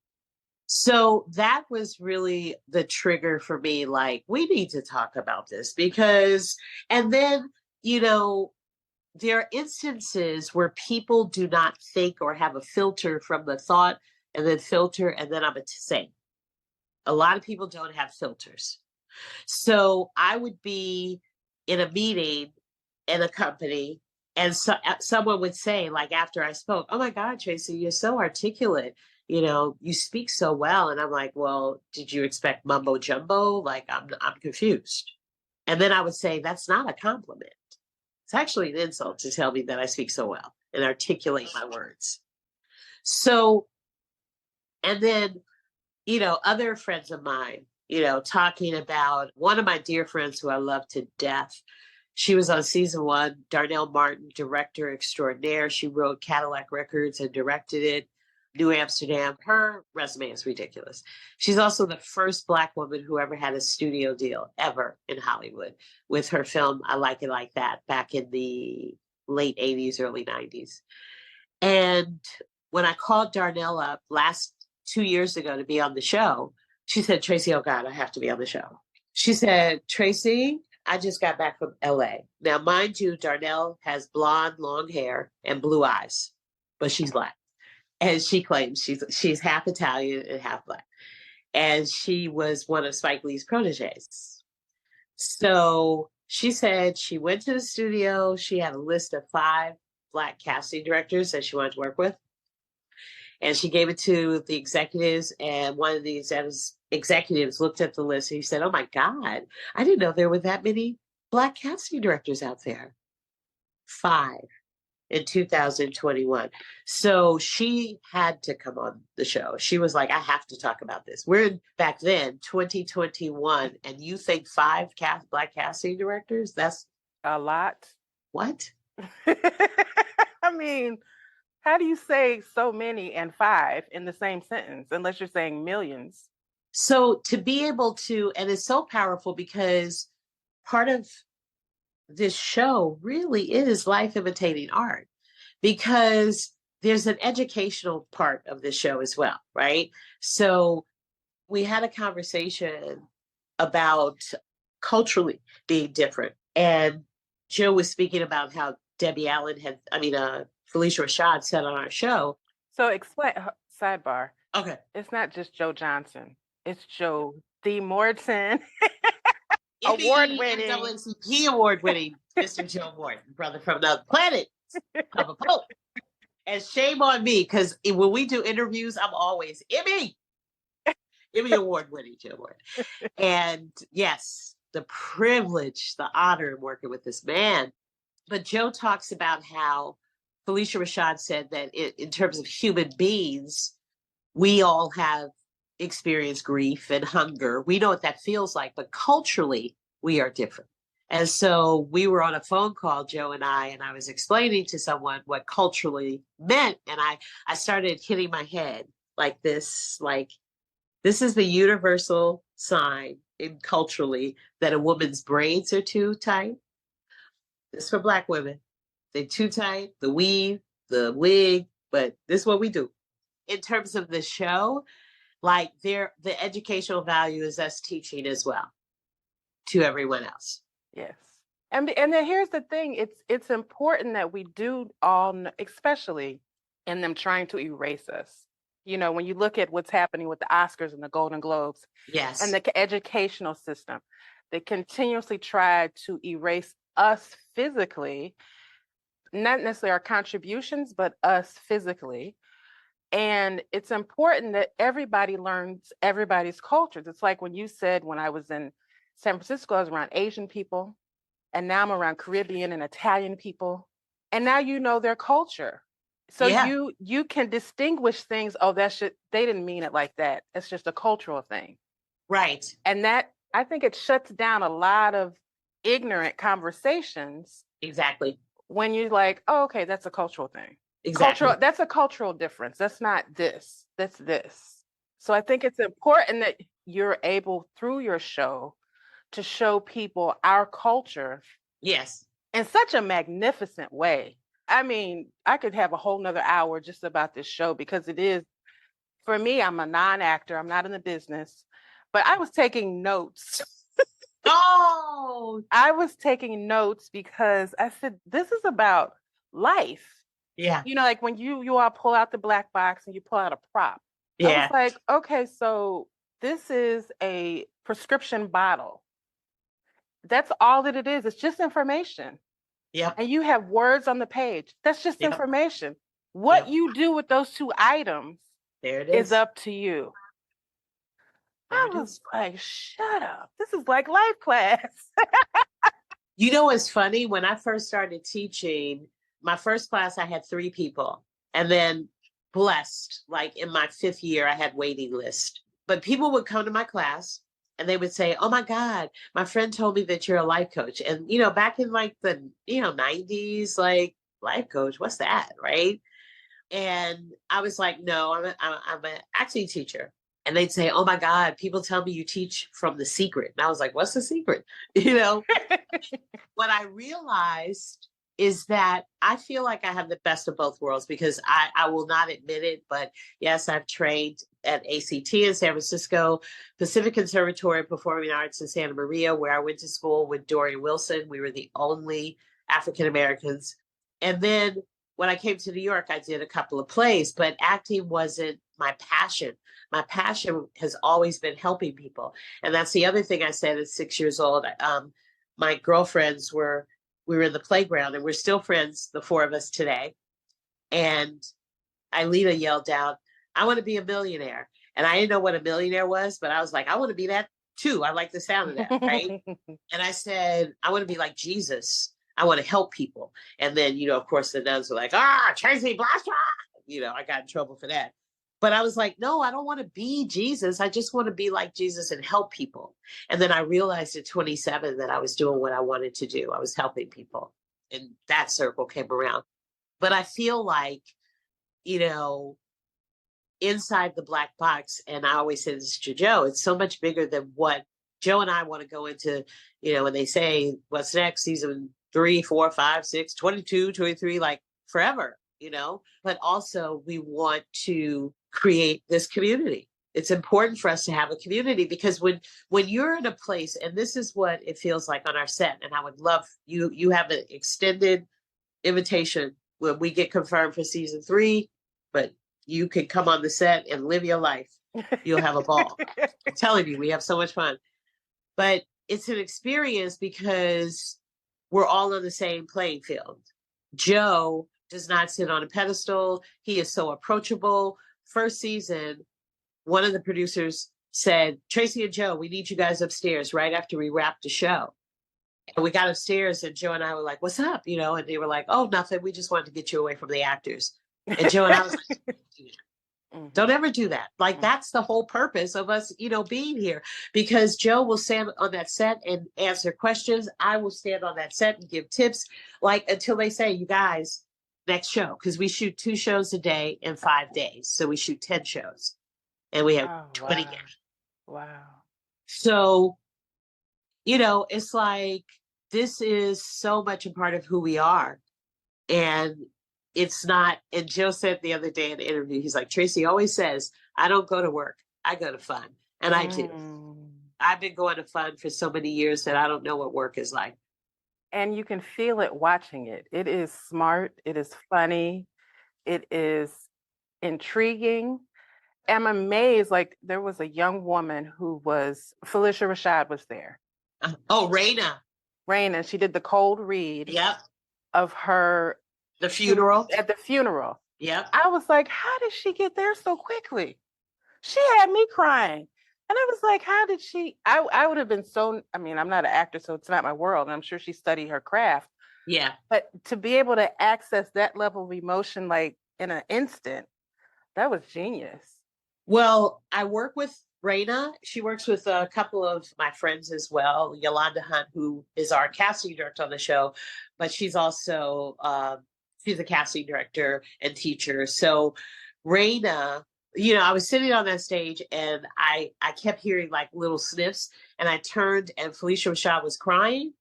So that was really the trigger for me. Like, we need to talk about this because, and then, there are instances where people do not think or have a filter from the thought and then filter. And then I'm saying, a lot of people don't have filters. So I would be in a meeting in a company, and someone would say, like, after I spoke, oh my God, Tracey, you're so articulate. You speak so well. And I'm like, well, did you expect mumbo jumbo? Like, I'm confused. And then I would say, that's not a compliment. It's actually an insult to tell me that I speak so well and articulate my words. So, and then, other friends of mine, talking about one of my dear friends who I love to death. She was on season 1, Darnell Martin, director extraordinaire. She wrote Cadillac Records and directed it, New Amsterdam. Her resume is ridiculous. She's also the first Black woman who ever had a studio deal ever in Hollywood with her film, I Like It Like That, back in the late 80s, early 90s. And when I called Darnell up last 2 years ago to be on the show, she said, Tracey, oh God, I have to be on the show. She said, Tracey, I just got back from LA. Now, mind you, Darnell has blonde, long hair and blue eyes, but she's Black. And she claims she's half Italian and half Black. And she was one of Spike Lee's proteges. So she said she went to the studio. She had a list of 5 Black casting directors that she wanted to work with. And she gave it to the executives, and one of the executives looked at the list and he said, oh my God, I didn't know there were that many Black casting directors out there. 5 in 2021. So she had to come on the show. She was like, I have to talk about this. We're in, back then, 2021, and you think 5 Black casting directors? That's a lot. What? I mean, how do you say so many and 5 in the same sentence, unless you're saying millions? So to be able to, and it's so powerful because part of this show really is life imitating art, because there's an educational part of this show as well, right? So we had a conversation about culturally being different. And Joe was speaking about how Debbie Allen Felicia Rashad said on our show. So explain, sidebar. Okay. It's not just Joe Johnson. It's Joe D. Morton. Award-winning. NAACP award-winning Mr. Joe Morton, brother from another planet of a Pope. And shame on me, because when we do interviews, I'm always Emmy award-winning Joe Morton. And yes, the privilege, the honor of working with this man. But Joe talks about how Felicia Rashad said that in terms of human beings, we all have experienced grief and hunger. We know what that feels like, but culturally, we are different. And so we were on a phone call, Joe and I was explaining to someone what culturally meant. And I started hitting my head like this, this is the universal sign in culturally that a woman's braids are too tight. This is for Black women. They're too tight, the weave, the wig, but this is what we do. In terms of the show, the educational value is us teaching as well to everyone else. Yes. And then here's the thing. It's important that we do all, especially in them trying to erase us. When you look at what's happening with the Oscars and the Golden Globes, yes, and the educational system, they continuously try to erase us physically, not necessarily our contributions, but us physically. And it's important that everybody learns everybody's cultures. It's like when you said, when I was in San Francisco, I was around Asian people, and now I'm around Caribbean and Italian people, and now you know their culture. So you can distinguish things. Oh, they didn't mean it like that. It's just a cultural thing. Right. And that, I think it shuts down a lot of ignorant conversations. Exactly. When you're like, oh, okay, that's a cultural thing. Exactly. That's a cultural difference. That's not this. That's this. So I think it's important that you're able, through your show, to show people our culture. Yes. In such a magnificent way. I mean, I could have a whole nother hour just about this show, because it is, for me, I'm a non-actor. I'm not in the business, but I was taking notes. Oh, I was taking notes because I said, this is about life. Yeah. You know, like when you all pull out the black box and you pull out a prop. Yeah. I was like, okay, so this is a prescription bottle. That's all that it is. It's just information. Yep. And you have words on the page. That's just information. What you do with those two items is up to you. I was like, shut up. This is like life class. You know what's funny? When I first started teaching, my first class, I had 3 people. And then blessed, like in my 5th year, I had waiting list. But people would come to my class and they would say, oh my God, my friend told me that you're a life coach. And, you know, back in like the, 90s, like life coach, what's that? Right. And I was like, no, I'm an acting teacher. And they'd say, oh my God, people tell me you teach from The Secret. And I was like, what's The Secret? You know, what I realized is that I feel like I have the best of both worlds, because I will not admit it, but yes, I've trained at ACT in San Francisco, Pacific Conservatory of Performing Arts in Santa Maria, where I went to school with Dorian Wilson. We were the only African Americans. And then when I came to New York, I did a couple of plays, but acting wasn't my passion. My passion has always been helping people. And that's the other thing I said at 6 years old. My girlfriends we were in the playground, and we're still friends, the 4 of us today. And Ailita yelled out, I want to be a millionaire. And I didn't know what a millionaire was, but I was like, I want to be that too. I like the sound of that, right? And I said, I want to be like Jesus. I want to help people. And then, of course, the nuns were like, Tracey, blast her. I got in trouble for that. But I was like, no, I don't want to be Jesus. I just want to be like Jesus and help people. And then I realized at 27 that I was doing what I wanted to do. I was helping people. And that circle came around. But I feel like, inside the black box, and I always say this to Joe, it's so much bigger than what Joe and I want to go into, when they say, what's next, season 3, 4, 5, 6, 22, 23, like forever, but also we want to create this community. It's important for us to have a community, because when you're in a place, and this is what it feels like on our set, and I would love you have an extended invitation when we get confirmed for season 3, but you can come on the set and live your life. You'll have a ball. I'm telling you, we have so much fun. But it's an experience because we're all on the same playing field. Joe does not sit on a pedestal. He is so approachable. First season, one of the producers said, Tracey and Joe, we need you guys upstairs right after we wrapped the show. And we got upstairs, and Joe and I were like, what's up? And they were like, oh, nothing. We just wanted to get you away from the actors. And Joe and I was like, don't ever do that. Like, that's the whole purpose of us, being here, because Joe will stand on that set and answer questions. I will stand on that set and give tips, like until they say, you guys, next show, because we shoot 2 shows a day in 5 days. So we shoot 10 shows and we have 20 games. Wow. So, it's like, this is so much a part of who we are. And it's not, and Joe said the other day in the interview, he's like, Tracey always says, I don't go to work, I go to fun. And I do. I've been going to fun for so many years that I don't know what work is like. And you can feel it watching it. It is smart. It is funny. It is intriguing. I'm amazed. Like, there was a young woman who was, Felicia Rashad was there. Oh, Raina. She did the cold read. Yep. Of her. The funeral. At the funeral. Yep. I was like, how did she get there so quickly? She had me crying. And I was like, how did she? I would have been so, I mean, I'm not an actor, so it's not my world. And I'm sure she studied her craft. Yeah. But to be able to access that level of emotion, like in an instant, that was genius. Well, I work with Raina. She works with a couple of my friends as well. Yolanda Hunt, who is our casting director on the show, but she's also she's a casting director and teacher. So Raina, I was sitting on that stage and I kept hearing like little sniffs, and I turned and Felicia Rashad was crying.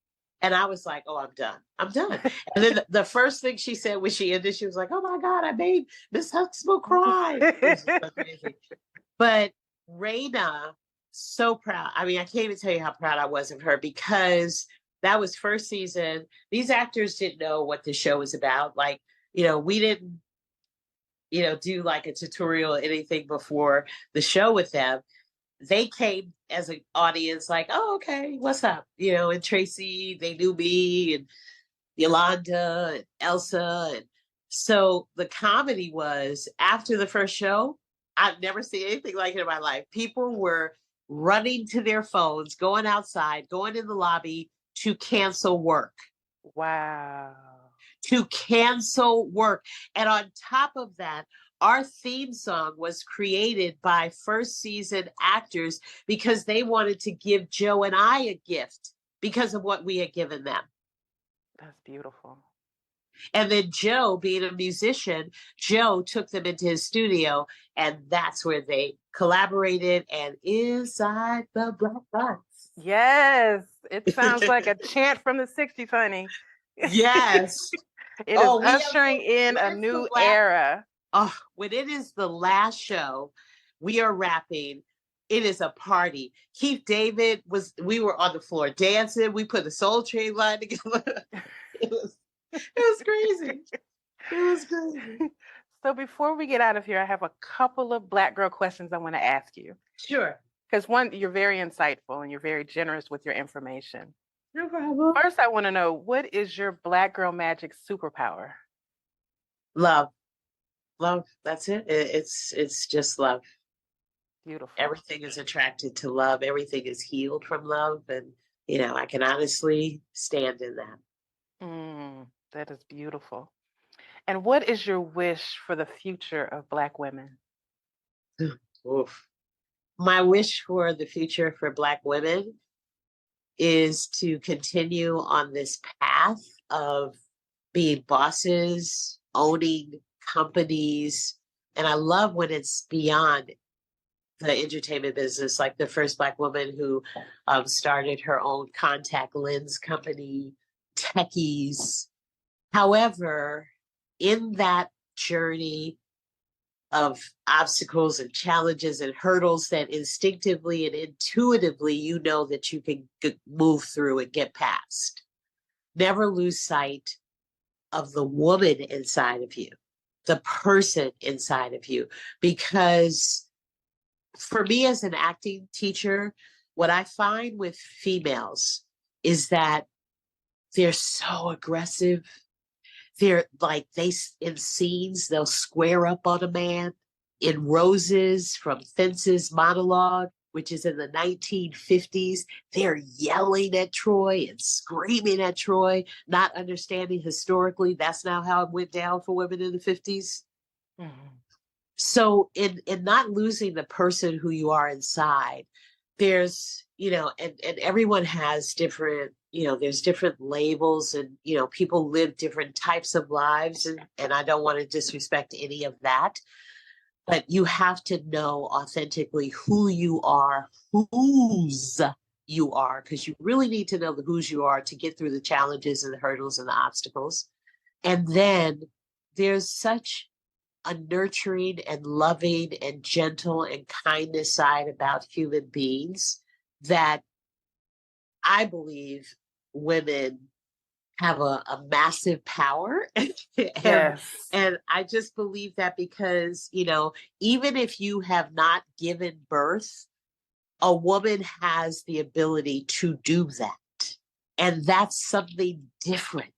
And I was like, oh, I'm done. I'm done. And then the first thing she said when she ended, she was like, oh my God, I made Miss Huxtable cry. It was just amazing. But Raina, so proud. I mean, I can't even tell you how proud I was of her, because that was first season. These actors didn't know what the show was about. Like, we didn't, do like a tutorial or anything before the show with them. They came as an audience like, oh, okay, what's up? And Tracey, they knew me, and Yolanda and Elsa. And so the comedy was, after the first show, I've never seen anything like it in my life. People were running to their phones, going outside, going in the lobby to cancel work. Wow. To cancel work. And on top of that, our theme song was created by first season actors because they wanted to give Joe and I a gift because of what we had given them. That's beautiful. And then Joe, being a musician, Joe took them into his studio, and that's where they collaborated. And Inside the Black Box. Yes. It sounds like a chant from the 60s, honey. Yes. It is ushering in a new era. Oh, when it is the last show, we are wrapping. It is a party. Keith David we were on the floor dancing. We put the Soul Train line together. It was crazy. It was crazy. So before we get out of here, I have a couple of Black girl questions I want to ask you. Sure. Because one, you're very insightful and you're very generous with your information. No problem. First, I want to know, what is your Black girl magic superpower? Love. Love. That's it. It's just love. Beautiful. Everything is attracted to love. Everything is healed from love. And, I can honestly stand in that. That is beautiful. And what is your wish for the future of Black women? Oof. My wish for the future for Black women is to continue on this path of being bosses, owning companies. And I love when it's beyond the entertainment business, like the first Black woman who started her own contact lens company, techies. However, in that journey of obstacles and challenges and hurdles that instinctively and intuitively that you can move through and get past, never lose sight of the woman inside of you, the person inside of you. Because for me as an acting teacher, what I find with females is that they're so aggressive. They're like, in scenes, they'll square up on a man. In Roses from Fences monologue, which is in the 1950s, they're yelling at Troy and screaming at Troy, not understanding historically that's not how it went down for women in the 50s. Mm-hmm. So in not losing the person who you are inside, there's, and everyone has different, there's different labels, and, people live different types of lives. And I don't want to disrespect any of that, but you have to know authentically who you are, whose you are, because you really need to know whose you are to get through the challenges and the hurdles and the obstacles. And then there's such a nurturing and loving and gentle and kindness side about human beings that I believe women have a massive power. Yes. And I just believe that because, even if you have not given birth, a woman has the ability to do that. And that's something different.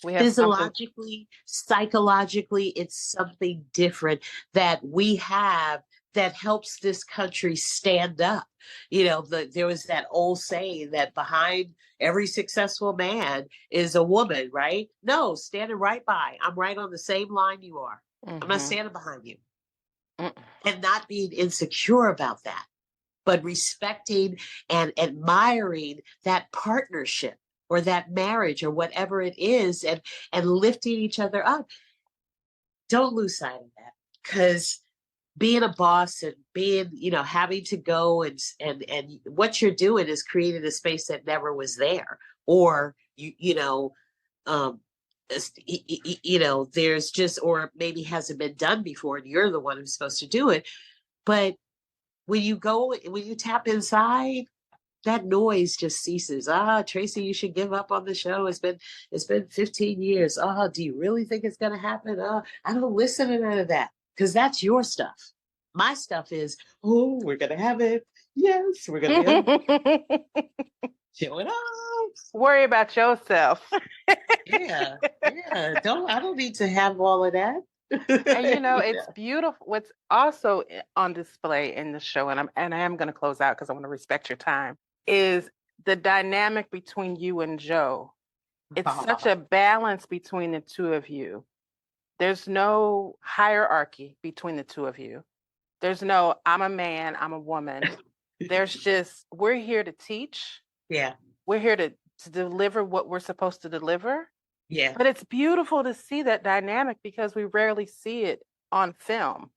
Physiologically, psychologically, it's something different that we have that helps this country stand up. There was that old saying that behind every successful man is a woman, right? No, standing right by. I'm right on the same line you are. I'm not standing behind you. And not being insecure about that, but respecting and admiring that partnership or that marriage or whatever it is, and lifting each other up. Don't lose sight of that, because being a boss and being, having to go and what you're doing is creating a space that never was there, or there's just, or maybe hasn't been done before and you're the one who's supposed to do it. But when you tap inside, that noise just ceases. Tracey, you should give up on the show. It's been 15 years. Do you really think it's going to happen? I don't listen to none of that, because that's your stuff. My stuff is, we're going to have it. Yes, we're going to showing up. Worry about yourself. Yeah. I don't need to have all of that. And it's beautiful. What's also on display in the show, and I am going to close out because I want to respect your time, is the dynamic between you and Joe. It's such a balance between the two of you. There's no hierarchy between the two of you. There's no, I'm a man, I'm a woman. There's just, we're here to teach. Yeah. We're here to deliver what we're supposed to deliver. Yeah. But it's beautiful to see that dynamic, because we rarely see it on film.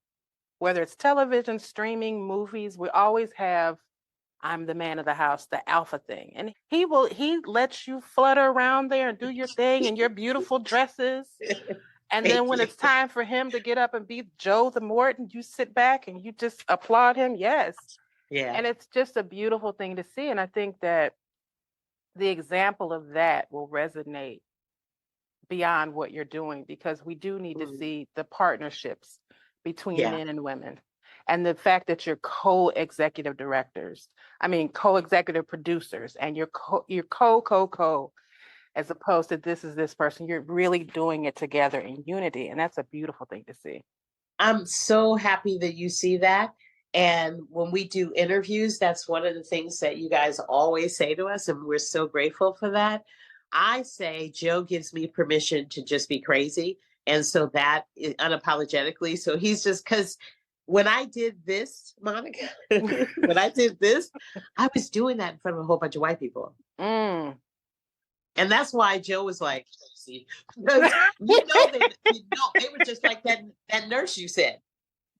Whether it's television, streaming, movies, we always have, I'm the man of the house, the alpha thing. And he lets you flutter around there and do your thing in your beautiful dresses. And then when it's time for him to get up and be Joe the Morton, you sit back and you just applaud him. Yes. Yeah. And it's just a beautiful thing to see. And I think that the example of that will resonate beyond what you're doing, because we do need to see the partnerships between men and women, and the fact that you're co-executive producers, and you're co, as opposed to this is this person. You're really doing it together in unity, and that's a beautiful thing to see. I'm so happy that you see that. And when we do interviews, that's one of the things that you guys always say to us, and we're so grateful for that. I say Joe gives me permission to just be crazy. And so that is unapologetically. So he's just, because when I did this, Monica, when I did this, I was doing that in front of a whole bunch of white people. And that's why Joe was like, because they were just like that nurse you said.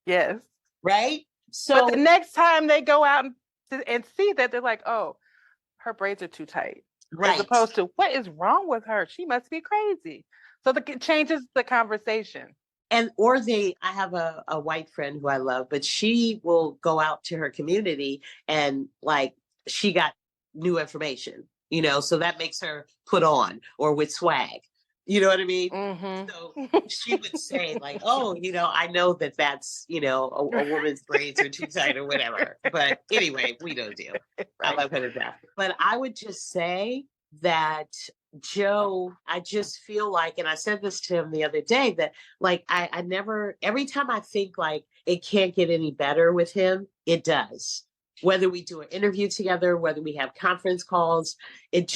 Yes. Right? So, but the next time they go out and see that, they're like, oh, her braids are too tight. Right. As opposed to, what is wrong with her? She must be crazy. So it changes the conversation. And I have a white friend who I love, but she will go out to her community and she got new information, so that makes her put on or with swag. You know what I mean? Mm-hmm. So she would say I know that's, a woman's braids are too tight or whatever. But anyway, we don't deal. Right. I love her to death. But I would just say that Joe, I just feel like, and I said this to him the other day, that I never, every time I think it can't get any better with him, it does. Whether we do an interview together, whether we have conference calls, it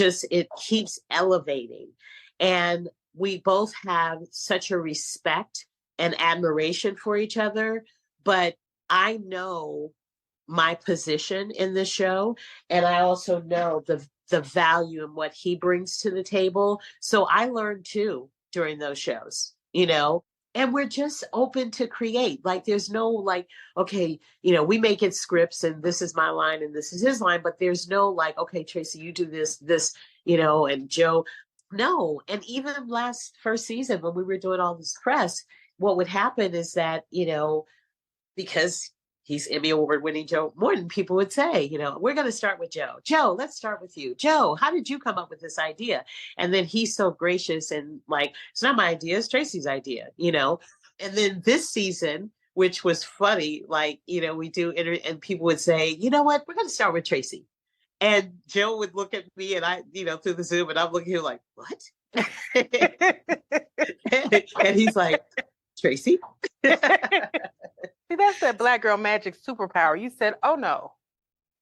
keeps elevating. And we both have such a respect and admiration for each other. But I know my position in the show, and I also know the value and what he brings to the table. So I learned too during those shows, and we're just open to create. There's no okay, we make it scripts and this is my line and this is his line, but there's no okay, Tracey, you do this, and Joe. No. And even first season, when we were doing all this press, what would happen is that, because he's Emmy Award winning Joe Morton, people would say, we're going to start with Joe. Joe, let's start with you. Joe, how did you come up with this idea? And then he's so gracious and it's not my idea, it's Tracey's idea, And then this season, which was funny, we do, and people would say, you know what, we're going to start with Tracey. And Joe would look at me and I, through the Zoom, and I'm looking at him like, what? And he's like, Tracey. See, that's that Black girl magic superpower. You said, oh no,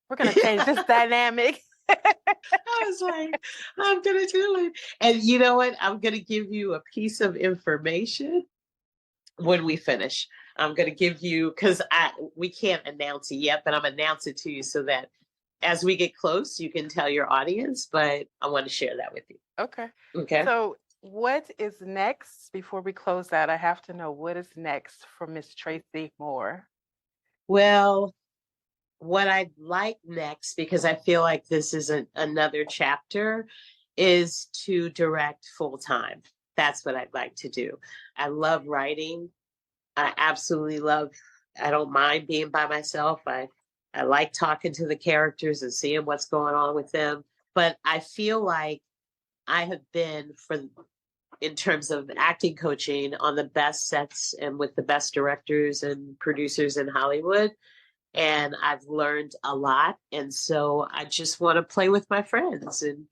we're going to change this dynamic. I was like, I'm going to do it. And you know what? I'm going to give you a piece of information when we finish. I'm going to give you, because we can't announce it yet, but I'm announce it to you so that as we get close, you can tell your audience, but I want to share that with you. Okay. Okay. So what is next? Before we close out, I have to know what is next for Miss Tracey Moore. Well, what I'd like next, because I feel like this is another chapter, is to direct full time. That's what I'd like to do. I love writing. I absolutely love, I don't mind being by myself. I like talking to the characters and seeing what's going on with them. But I feel like I have been, in terms of acting coaching, on the best sets and with the best directors and producers in Hollywood. And I've learned a lot. And so I just want to play with my friends and,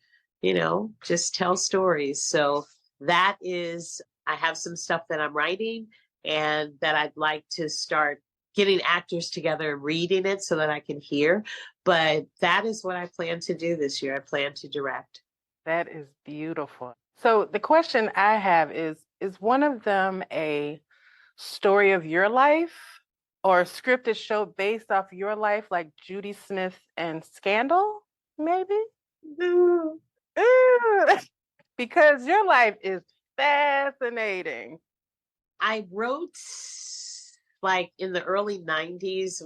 just tell stories. So that is, I have some stuff that I'm writing and that I'd like to start getting actors together and reading it so that I can hear. But that is what I plan to do this year. I plan to direct. That is beautiful. So the question I have is one of them a story of your life or a scripted show based off your life, like Judy Smith and Scandal, maybe? No. Because your life is fascinating. I wrote, like, in the early 90s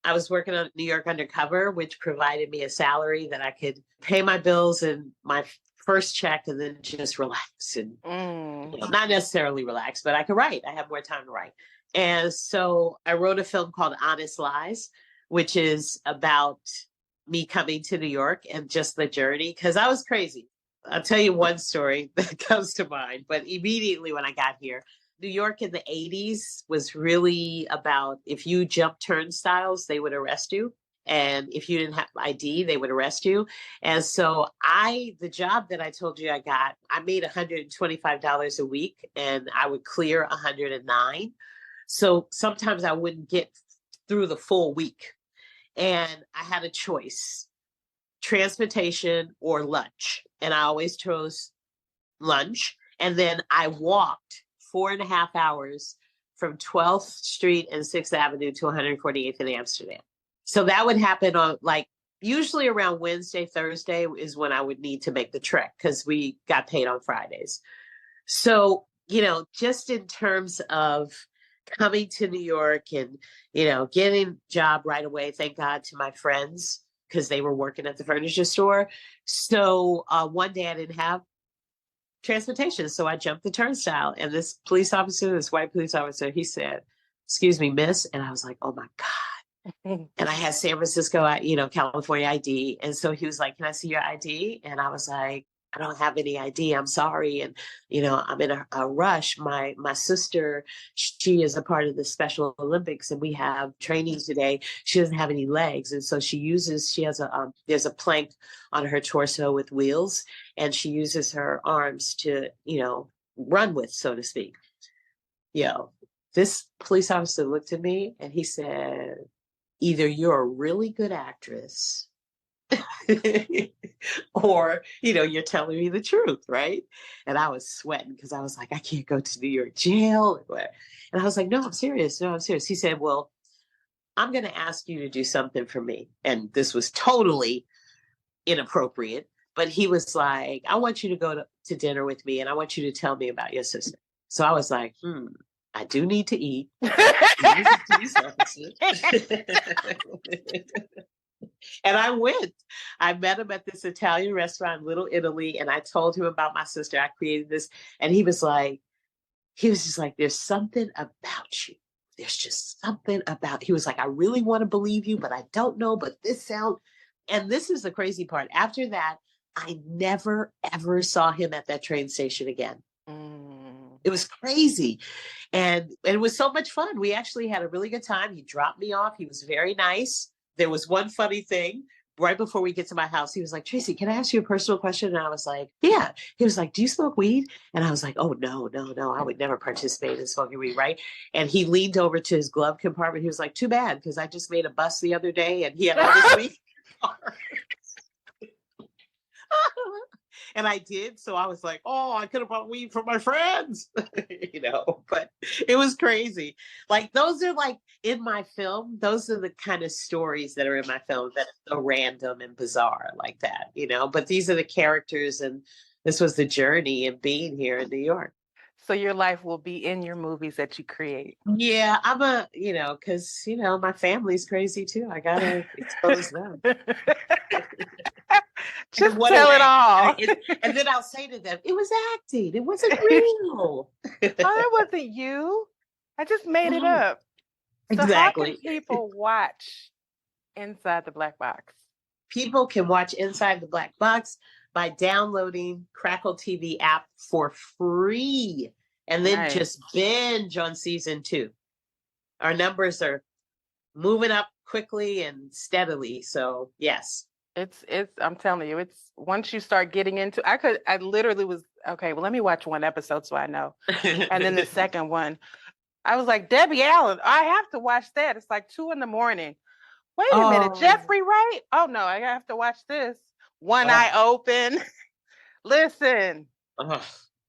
I was working on New York Undercover, which provided me a salary that I could pay my bills and my first check and then just relax and not necessarily relax, but I could write. I have more time to write. And so I wrote a film called Honest Lies, which is about me coming to New York and just the journey, because I was crazy. I'll tell you one story that comes to mind, but immediately when I got here, New York in the 80s was really about, if you jumped turnstiles, they would arrest you. And if you didn't have ID, they would arrest you. And so the job that I told you I got, I made $125 a week and I would clear 109. So sometimes I wouldn't get through the full week. And I had a choice, transportation or lunch. And I always chose lunch. And then I walked 4.5 hours from 12th Street and 6th Avenue to 148th in Amsterdam. So that would happen on, like, usually around Wednesday, Thursday is when I would need to make the trek because we got paid on Fridays. So, just in terms of coming to New York and, getting a job right away, thank God to my friends because they were working at the furniture store. So one day I didn't have transportation. So I jumped the turnstile and this white police officer, he said, "Excuse me, miss." And I was like, oh my God. And I had San Francisco, California ID. And so he was like, "Can I see your ID?" And I was like, "I don't have any ID. I'm sorry." And, I'm in a rush. My sister, she is a part of the Special Olympics and we have training today. She doesn't have any legs. And so she has there's a plank on her torso with wheels and she uses her arms to, run with, so to speak. This police officer looked at me and he said, "Either you're a really good actress or, you're telling me the truth," right? And I was sweating because I was like, I can't go to New York jail. And I was like, no, I'm serious. No, I'm serious. He said, "Well, I'm going to ask you to do something for me." And this was totally inappropriate. But he was like, "I want you to go to dinner with me and I want you to tell me about your sister." So I was like, I do need to eat. And I went. I met him at this Italian restaurant, Little Italy, and I told him about my sister. I created this. And he was just like, "There's something about you. There's just something about," he was like, "I really want to believe you, but I don't know, but this sound." And this is the crazy part. After that, I never, ever saw him at that train station again. It was crazy. And it was so much fun. We actually had a really good time. He dropped me off. He was very nice. There was one funny thing. right before we get to my house, he was like, Tracey, can I ask you a personal question? And I was like, yeah. He was like, do you smoke weed? And I was like, oh, no. I would never participate in smoking weed, right? And he leaned over to his glove compartment. He was like, too bad, because I just made a bus the other day and he had all this weed. And I did. So I was like, oh, I could have brought weed for my friends, but it was crazy. Like, those are like in my film. Those are the kind of stories that are in my film that are so random and bizarre like that, but these are the characters. And this was the journey of being here in New York. So your life will be in your movies that you create. Yeah, I'm because, my family's crazy too. I got to expose them. Just tell it all. And then I'll say to them, it was acting. It wasn't real. That wasn't you. I just made it up. So exactly. How can people watch Inside the Black Box? People can watch Inside the Black Box by downloading Crackle TV app for free and then just binge on season 2. Our numbers are moving up quickly and steadily. So yes. It's I'm telling you, it's once you start getting into, I literally was, okay, well, let me watch one episode so I know. And then the second one, I was like, Debbie Allen, I have to watch that. It's like 2 a.m. Wait a minute, Jeffrey Wright? Oh no, I have to watch this. One eye open. Listen.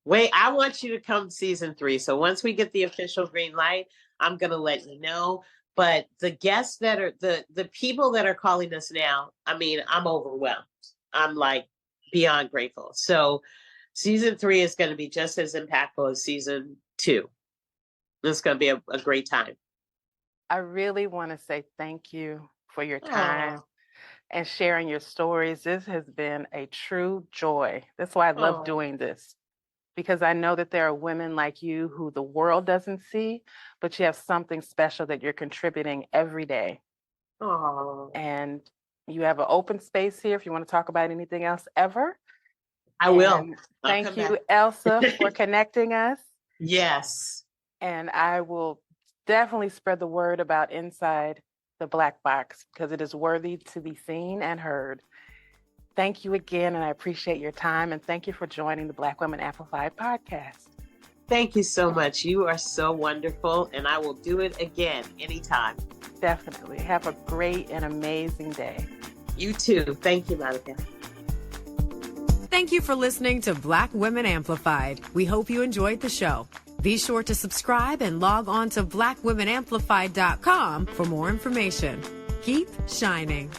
Wait, I want you to come season 3. So once we get the official green light, I'm going to let you know. But the guests that are the people that are calling us now, I mean, I'm overwhelmed. I'm like beyond grateful. So season 3 is going to be just as impactful as season 2. It's going to be a great time. I really want to say thank you for your time and sharing your stories. This has been a true joy. That's why I love doing this. Because I know that there are women like you who the world doesn't see, but you have something special that you're contributing every day. And you have an open space here if you want to talk about anything else ever. I will. Thank you, Elsa, for connecting us. Yes. And I will definitely spread the word about Inside the Black Box because it is worthy to be seen and heard. Thank you again, and I appreciate your time, and thank you for joining the Black Women Amplified podcast. Thank you so much. You are so wonderful, and I will do it again anytime. Definitely. Have a great and amazing day. You too. Thank you, Monica. Thank you for listening to Black Women Amplified. We hope you enjoyed the show. Be sure to subscribe and log on to blackwomenamplified.com for more information. Keep shining.